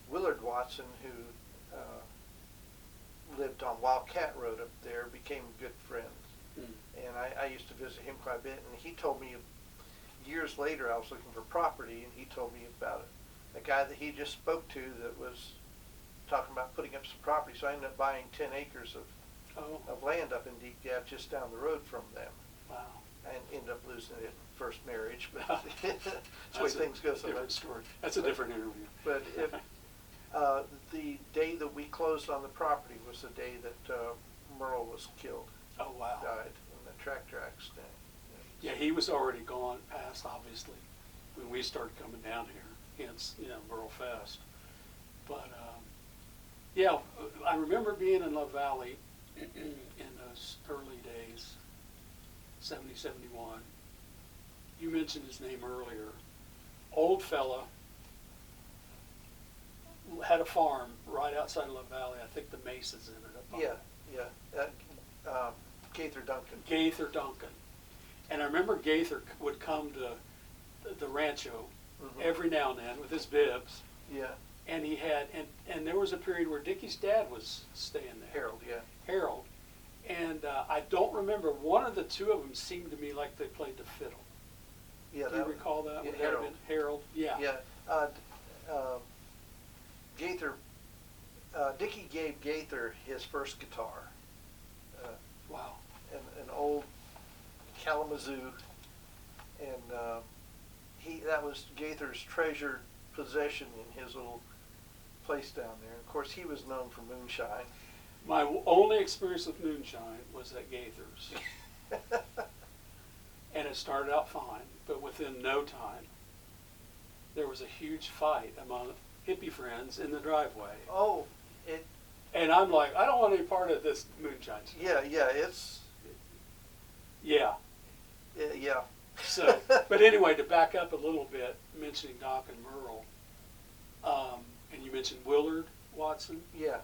Speaker 1: Willard Watson, who lived on Wildcat Road up there, became good friends. And I used to visit him quite a bit, and he told me years later, I was looking for property, and he told me about a guy that he just spoke to that was talking about putting up some property. So I ended up buying 10 acres of land up in Deep Gap just down the road from them.
Speaker 2: Wow.
Speaker 1: And ended up losing it in first marriage, but that's the way things go sometimes.
Speaker 2: Different story. That's a different interview.
Speaker 1: But if, the day that we closed on the property was the day that Merle was killed.
Speaker 2: Oh, wow.
Speaker 1: Died in a tractor accident.
Speaker 2: Yeah, he was already gone past, obviously, when we started coming down here, hence, Merle Fest. But, yeah, I remember being in Love Valley in those early days, 70, 71. You mentioned his name earlier. Old fella, had a farm right outside of Love Valley. I think the Mesas in it. Up
Speaker 1: Yeah. Gaither Duncan.
Speaker 2: Gaither Duncan. And I remember Gaither would come to the rancho every now and then with his bibs.
Speaker 1: Yeah.
Speaker 2: And he had, and there was a period where Dickie's dad was staying there.
Speaker 1: Harold, yeah.
Speaker 2: Harold. And I don't remember, one of the two of them seemed to me like they played the fiddle.
Speaker 1: Yeah.
Speaker 2: Do you recall that?
Speaker 1: Yeah,
Speaker 2: Would that have been Harold? Yeah.
Speaker 1: Yeah. Gaither, Dickie gave Gaither his first guitar.
Speaker 2: Wow.
Speaker 1: An old Kalamazoo, and that was Gaither's treasured possession in his little place down there. Of course, he was known for moonshine.
Speaker 2: My only experience with moonshine was at Gaither's. And it started out fine, but within no time, there was a huge fight among hippie friends in the driveway.
Speaker 1: Oh,
Speaker 2: and I'm like, I don't want any part of this moonshine.
Speaker 1: Yeah, it's.
Speaker 2: Yeah.
Speaker 1: Yeah.
Speaker 2: So, but anyway, to back up a little bit, mentioning Doc and Merle, and you mentioned Willard Watson.
Speaker 1: Yeah.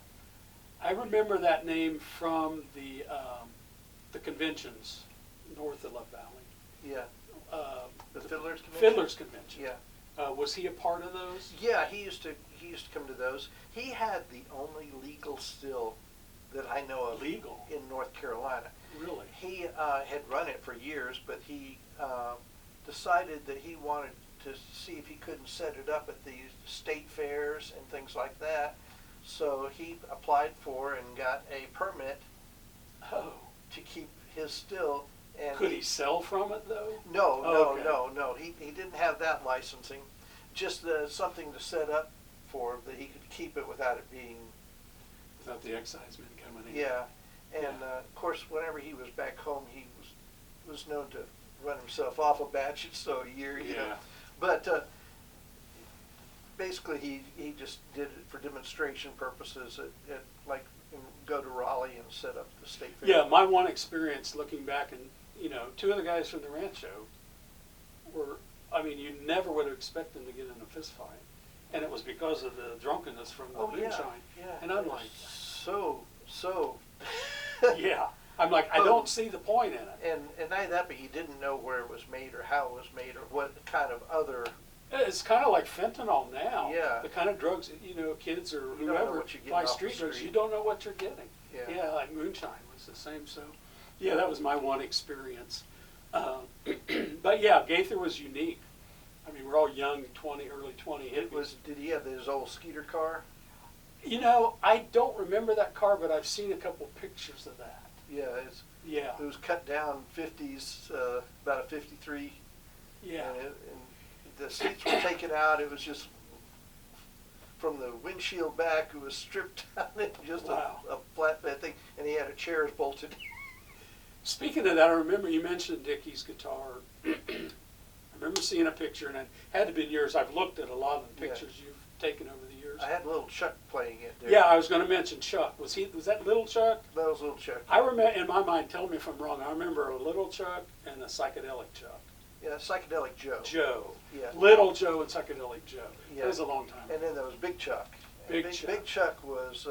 Speaker 2: I remember that name from the conventions north of Love Valley.
Speaker 1: Yeah. The Fiddlers Convention.
Speaker 2: Fiddlers Convention.
Speaker 1: Yeah.
Speaker 2: Was he a part of those?
Speaker 1: Yeah, he used to come to those. He had the only legal still that I know of
Speaker 2: Legal?
Speaker 1: in North Carolina.
Speaker 2: Really?
Speaker 1: He had run it for years, but he decided that he wanted to see if he couldn't set it up at the state fairs and things like that. So he applied for and got a permit to keep his still. And
Speaker 2: Could he sell from it though?
Speaker 1: No,
Speaker 2: okay.
Speaker 1: no. He didn't have that licensing. Just something to set up for that he could keep it without it being.
Speaker 2: Without the excisemen coming in.
Speaker 1: Yeah, and of course, whenever he was back home, he was known to run himself off a batch or so a year, you know. But basically, he just did it for demonstration purposes. At like go to Raleigh and set up the state fair.
Speaker 2: Yeah, my one experience looking back, and two of the guys from the rancho were. I mean, you never would have expected them to get in a fist fight, and it was because of the drunkenness from the moonshine.
Speaker 1: Yeah.
Speaker 2: And I'm like,
Speaker 1: so.
Speaker 2: yeah. I'm like, I don't see the point in it.
Speaker 1: And not that, but he didn't know where it was made or how it was made or what kind of other.
Speaker 2: It's kind of like fentanyl now.
Speaker 1: Yeah.
Speaker 2: The kind of drugs, kids or
Speaker 1: You don't know
Speaker 2: whoever
Speaker 1: what you're getting
Speaker 2: buy
Speaker 1: off
Speaker 2: street
Speaker 1: the
Speaker 2: drugs,
Speaker 1: street.
Speaker 2: you don't know what you're getting.
Speaker 1: Yeah.
Speaker 2: Like moonshine was the same. So, yeah, that was my one experience. But yeah, Gaither was unique. I mean, we're all young, early 20 hippies.
Speaker 1: Did he have his old Skeeter car?
Speaker 2: I don't remember that car, but I've seen a couple pictures of that.
Speaker 1: Yeah, it was cut down 50s, about a 53.
Speaker 2: Yeah.
Speaker 1: And the seats were taken out. It was just from the windshield back. It was stripped down into just a flatbed thing, and he had a chair bolted.
Speaker 2: Speaking of that, I remember you mentioned Dickie's guitar. I remember seeing a picture, and it had to be years. I've looked at a lot of the pictures you've taken over the years.
Speaker 1: I had little Chuck playing it there.
Speaker 2: Yeah, I was going to mention Chuck. Was that Little Chuck?
Speaker 1: That was little Chuck.
Speaker 2: I remember, in my mind, tell me if I'm wrong, I remember a Little Chuck and a psychedelic Chuck.
Speaker 1: Yeah, Psychedelic Joe.
Speaker 2: Joe.
Speaker 1: Yeah.
Speaker 2: Little Joe and Psychedelic Joe.
Speaker 1: Yeah.
Speaker 2: That was a long time ago.
Speaker 1: And then there was Big Chuck.
Speaker 2: Big Chuck.
Speaker 1: Big Chuck was,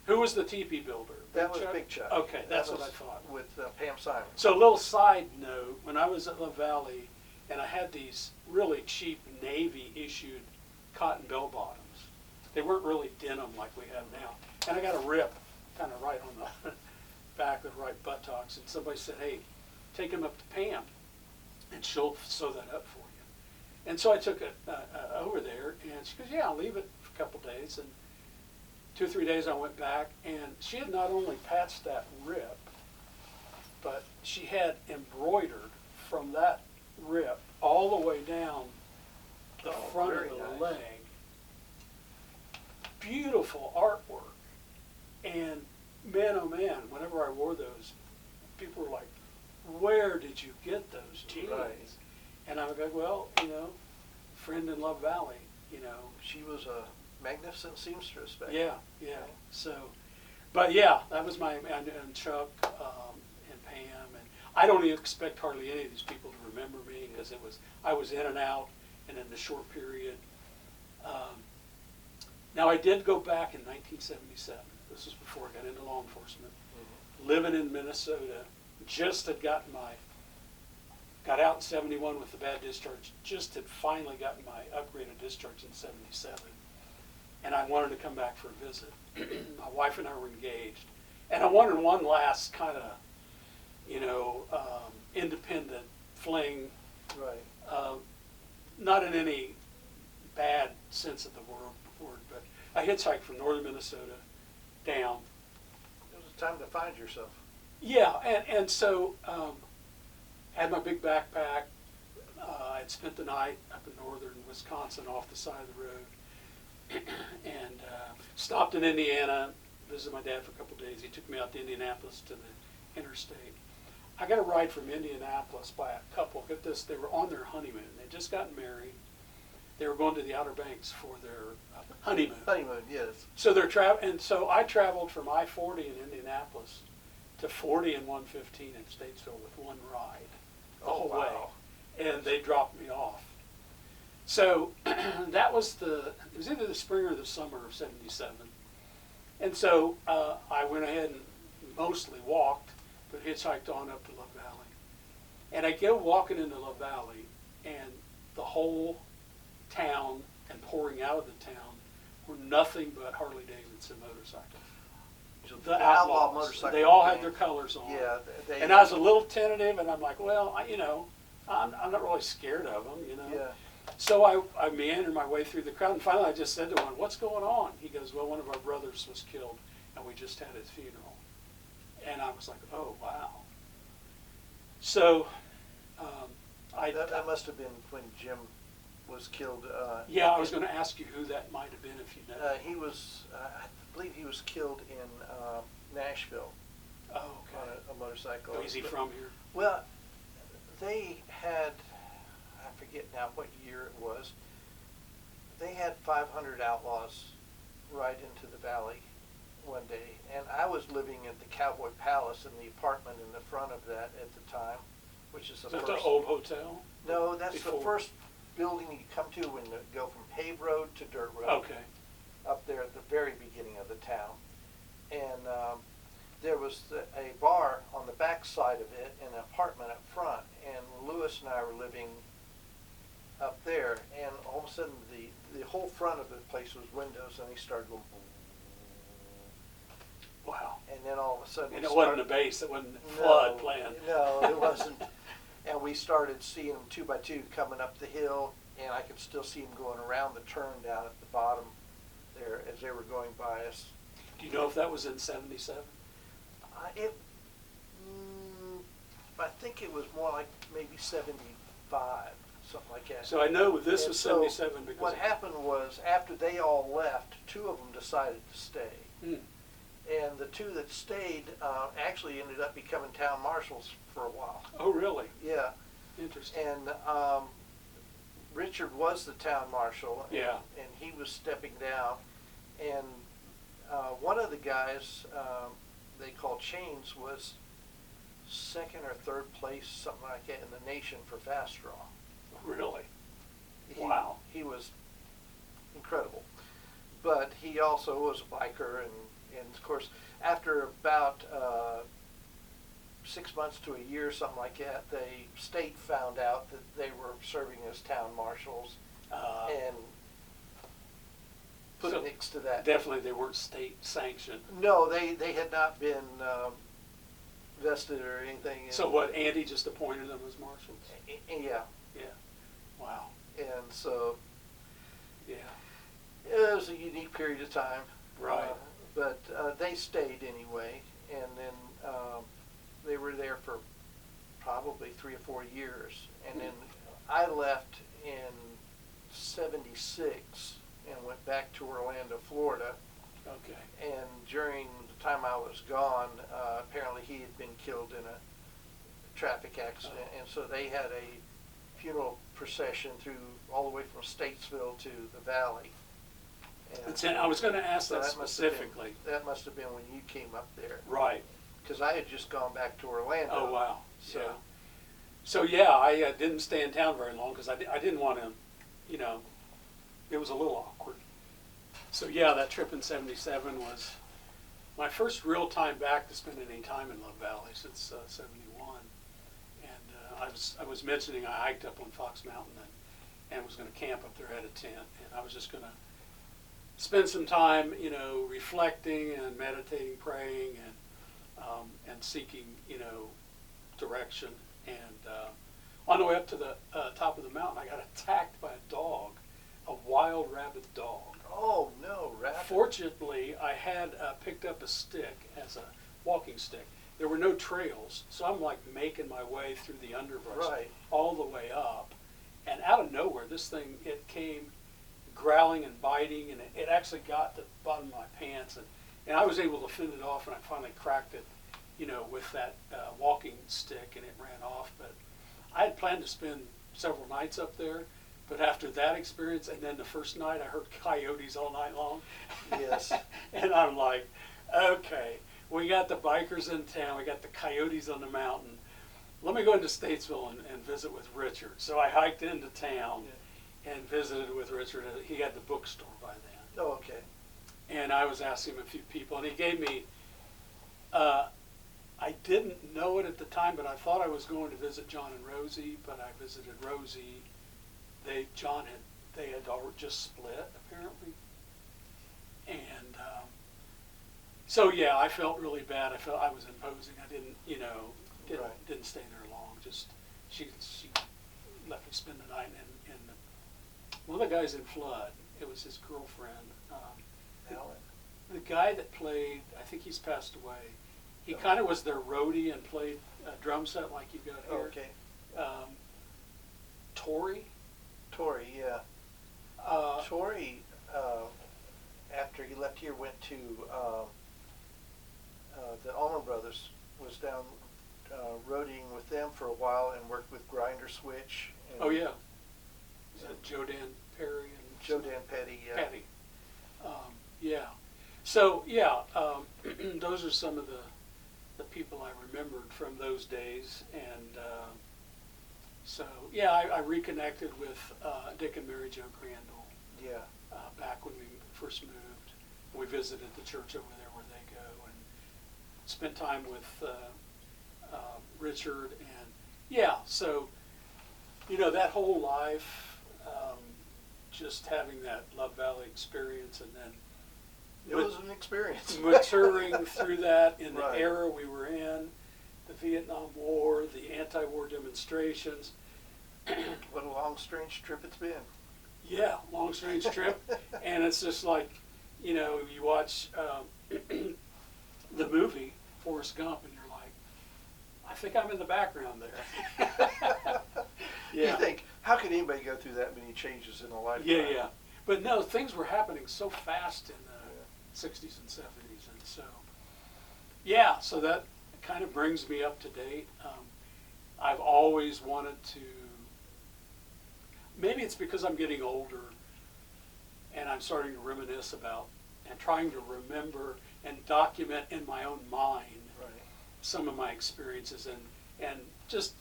Speaker 2: Who was the teepee builder?
Speaker 1: that was
Speaker 2: Chuck?
Speaker 1: Big Chuck.
Speaker 2: Okay, that's
Speaker 1: That
Speaker 2: what I
Speaker 1: was
Speaker 2: thought.
Speaker 1: with Pam Simon.
Speaker 2: So a little side note, when I was at Love Valley, and I had these really cheap Navy issued cotton bell bottoms. They weren't really denim like we have now. And I got a rip kind of right on the back of the right buttocks, and somebody said, hey, take them up to Pam, and she'll sew that up for you. And so I took it over there, and she goes, yeah, I'll leave it for a couple days. And 2 or 3 days I went back, and she had not only patched that rip, but she had embroidered from that rip all the way down the front of
Speaker 1: very
Speaker 2: the
Speaker 1: nice.
Speaker 2: leg. Beautiful artwork. And man, oh man, whenever I wore those, people were like, where did you get those jeans?
Speaker 1: Right.
Speaker 2: And I would go, well, friend in Love Valley,
Speaker 1: She was a magnificent seamstress back
Speaker 2: Yeah, yeah. So, but yeah, that was and Chuck and Pam, and I don't even expect hardly any of these people to remember me because I was in and out, and in the short period. Now I did go back in 1977. This was before I got into law enforcement.
Speaker 1: Mm-hmm.
Speaker 2: Living in Minnesota, just had got out in 71 with the bad discharge, just had finally gotten my upgraded discharge in 77. And I wanted to come back for a visit. My wife and I were engaged. And I wanted one last kind of, independent fling,
Speaker 1: Right.
Speaker 2: not in any bad sense of the word, but I hitchhiked from northern Minnesota down.
Speaker 1: It was a time to find yourself.
Speaker 2: Yeah, and so had my big backpack. I'd spent the night up in northern Wisconsin off the side of the road, and stopped in Indiana, visited my dad for a couple of days. He took me out to Indianapolis to the interstate. I got a ride from Indianapolis by a couple. Get this, they were on their honeymoon. They'd just gotten married. They were going to the Outer Banks for their honeymoon.
Speaker 1: Honeymoon, yes.
Speaker 2: So and so I traveled from I-40 in Indianapolis to 40 and 115 in Statesville with one ride the whole way, and they dropped me off. So that was it was either the spring or the summer of 77, and so I went ahead and mostly walked, but hitchhiked on up to Love Valley, and I go walking into Love Valley, and the whole town and pouring out of the town were nothing but Harley Davidson motorcycles. The outlaws.
Speaker 1: Motorcycle.
Speaker 2: They all had their colors on.
Speaker 1: Yeah.
Speaker 2: And I was a little tentative, and I'm like, well, I'm not really scared of them,
Speaker 1: Yeah.
Speaker 2: So I meandered my way through the crowd, and finally I just said to one, what's going on? He goes, well, one of our brothers was killed, and we just had his funeral. And I was like, oh, wow. So
Speaker 1: that must have been when Jim was killed.
Speaker 2: Yeah, I was going to ask you who that might have been if you know.
Speaker 1: He was, I believe he was killed in Nashville
Speaker 2: Oh,
Speaker 1: on
Speaker 2: okay.
Speaker 1: a motorcycle.
Speaker 2: Oh, is he from here?
Speaker 1: Well, they had, I forget now what year it was, they had 500 outlaws ride into the valley one day, and I was living at the Cowboy Palace in the apartment in the front of that at the time, which is the
Speaker 2: Is that
Speaker 1: first.
Speaker 2: the old hotel?
Speaker 1: No, that's
Speaker 2: Before.
Speaker 1: the first building you come to when you go from paved road to dirt road.
Speaker 2: Okay.
Speaker 1: Up there at the very beginning of the town. And there was a bar on the back side of it and an apartment up front. And Lewis and I were living up there. And all of a sudden the whole front of the place was windows, and they started going boom.
Speaker 2: Wow.
Speaker 1: And then all of a sudden
Speaker 2: And it wasn't a bass, it wasn't
Speaker 1: No,
Speaker 2: flood playing.
Speaker 1: No, it wasn't. And we started seeing them 2 by 2 coming up the hill, and I could still see them going around the turn down at the bottom there as they were going by us.
Speaker 2: Do you know if that was in 77?
Speaker 1: I think it was more like maybe 75, something like that.
Speaker 2: So I know this
Speaker 1: And
Speaker 2: was
Speaker 1: so
Speaker 2: 77 because
Speaker 1: what happened was after they all left, 2 of them decided to stay.
Speaker 2: Hmm.
Speaker 1: And the 2 that stayed actually ended up becoming town marshals for a while.
Speaker 2: Oh, really?
Speaker 1: Yeah.
Speaker 2: Interesting.
Speaker 1: And Richard was the town marshal. And,
Speaker 2: Yeah.
Speaker 1: and he was stepping down. And one of the guys they called Chains was 2nd or 3rd place, something like that, in the nation for fast draw.
Speaker 2: Really?
Speaker 1: He,
Speaker 2: Wow.
Speaker 1: He was incredible. But he also was a biker, and of course, after about 6 months to a year, something like that, the state found out that they were serving as town marshals and put
Speaker 2: So
Speaker 1: an nix to that.
Speaker 2: definitely they weren't state sanctioned.
Speaker 1: No, they had not been vested or anything.
Speaker 2: So what, Andy just appointed them as marshals?
Speaker 1: Yeah.
Speaker 2: Yeah. Wow.
Speaker 1: And so
Speaker 2: Yeah.
Speaker 1: it was a unique period of time.
Speaker 2: Right.
Speaker 1: But they stayed anyway, and then they were there for probably 3 or 4 years. And then I left in '76 and went back to Orlando, Florida.
Speaker 2: Okay.
Speaker 1: And during the time I was gone, apparently he had been killed in a traffic accident, and so they had a funeral procession through all the way from Statesville to the Valley. And
Speaker 2: I was going to ask
Speaker 1: so
Speaker 2: that
Speaker 1: must have been-
Speaker 2: specifically.
Speaker 1: that must have been when you came up there,
Speaker 2: Right.
Speaker 1: because I had just gone back to Orlando.
Speaker 2: Oh, wow.
Speaker 1: So
Speaker 2: Yeah. So, yeah, I didn't stay in town very long because I didn't want to, it was a little awkward. So, yeah, that trip in '77 was my first real time back to spend any time in Love Valley since '71. And I was mentioning I hiked up on Fox Mountain and was going to camp up there at a tent. And I was just going to spend some time, reflecting and meditating, praying, and seeking, direction. And on the way up to the top of the mountain, I got attacked by a dog, a wild rabid dog.
Speaker 1: oh no, rabbit.
Speaker 2: Fortunately, I had picked up a stick as a walking stick. There were no trails, so I'm like making my way through the underbrush
Speaker 1: Right.
Speaker 2: all the way up. And out of nowhere, this thing, it came growling and biting, and it actually got to the bottom of my pants. And I was able to fend it off, and I finally cracked it, with that walking stick, and it ran off. But I had planned to spend several nights up there. But after that experience, and then the first night, I heard coyotes all night long.
Speaker 1: Yes.
Speaker 2: And I'm like, okay, we got the bikers in town, we got the coyotes on the mountain. Let me go into Statesville and visit with Richard. So I hiked into town and visited with Richard. He had the bookstore by then.
Speaker 1: Oh, okay.
Speaker 2: And I was asking him a few people, and he gave me, I didn't know it at the time, but I thought I was going to visit John and Rosie, but I visited Rosie. They had already just split, apparently. And so, yeah, I felt really bad. I felt I was imposing. I didn't,
Speaker 1: Right.
Speaker 2: didn't stay there long. Just, she let me spend the night, and one of the guys in Flood, it was his girlfriend.
Speaker 1: Alan.
Speaker 2: The guy that played, I think he's passed away. He kind of was their roadie and played a drum set like you've got here.
Speaker 1: Okay.
Speaker 2: Tori.
Speaker 1: Tori, yeah. Tori, after he left here, went to the Allman Brothers, was down roadieing with them for a while and worked with Grinder Switch. And
Speaker 2: Oh, yeah. Is that Joe Dan Perry? And
Speaker 1: Joe Dan Petty, yeah.
Speaker 2: Petty. Yeah. So, yeah, those are some of the people I remembered from those days. And so, yeah, I reconnected with Dick and Mary Jo Crandall
Speaker 1: Yeah.
Speaker 2: back when we first moved. We visited the church over there where they go and spent time with Richard. And, yeah, so, that whole life, just having that Love Valley experience, and then
Speaker 1: It was an experience.
Speaker 2: maturing through that in the
Speaker 1: Right.
Speaker 2: era we were in, the Vietnam War, the anti-war demonstrations.
Speaker 1: What a long, strange trip it's been.
Speaker 2: Yeah, long strange trip. And it's just like, you watch the movie Forrest Gump, and you're like, I think I'm in the background there.
Speaker 1: You think, how could anybody go through that many changes in a lifetime?
Speaker 2: Yeah. But no, things were happening so fast in the 60s and 70s. And so, yeah, so that kind of brings me up to date. I've always wanted to, maybe it's because I'm getting older and I'm starting to reminisce about and trying to remember and document in my own mind
Speaker 1: Right.
Speaker 2: some of my experiences and just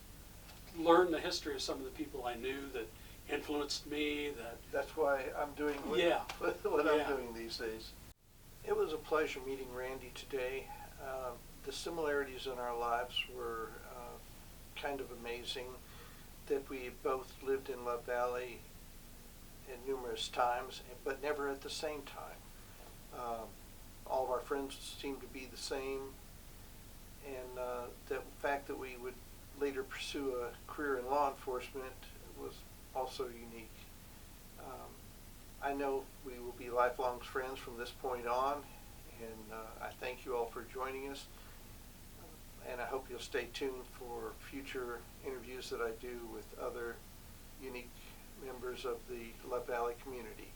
Speaker 2: learn the history of some of the people I knew that influenced me.
Speaker 1: That's why I'm doing what,
Speaker 2: Yeah.
Speaker 1: what
Speaker 2: Yeah.
Speaker 1: I'm doing these days. It was a pleasure meeting Randy today. The similarities in our lives were kind of amazing, that we both lived in Love Valley in numerous times, but never at the same time. All of our friends seemed to be the same, and the fact that we would later pursue a career in law enforcement was also unique. I know we will be lifelong friends from this point on, and I thank you all for joining us, and I hope you'll stay tuned for future interviews that I do with other unique members of the Love Valley community.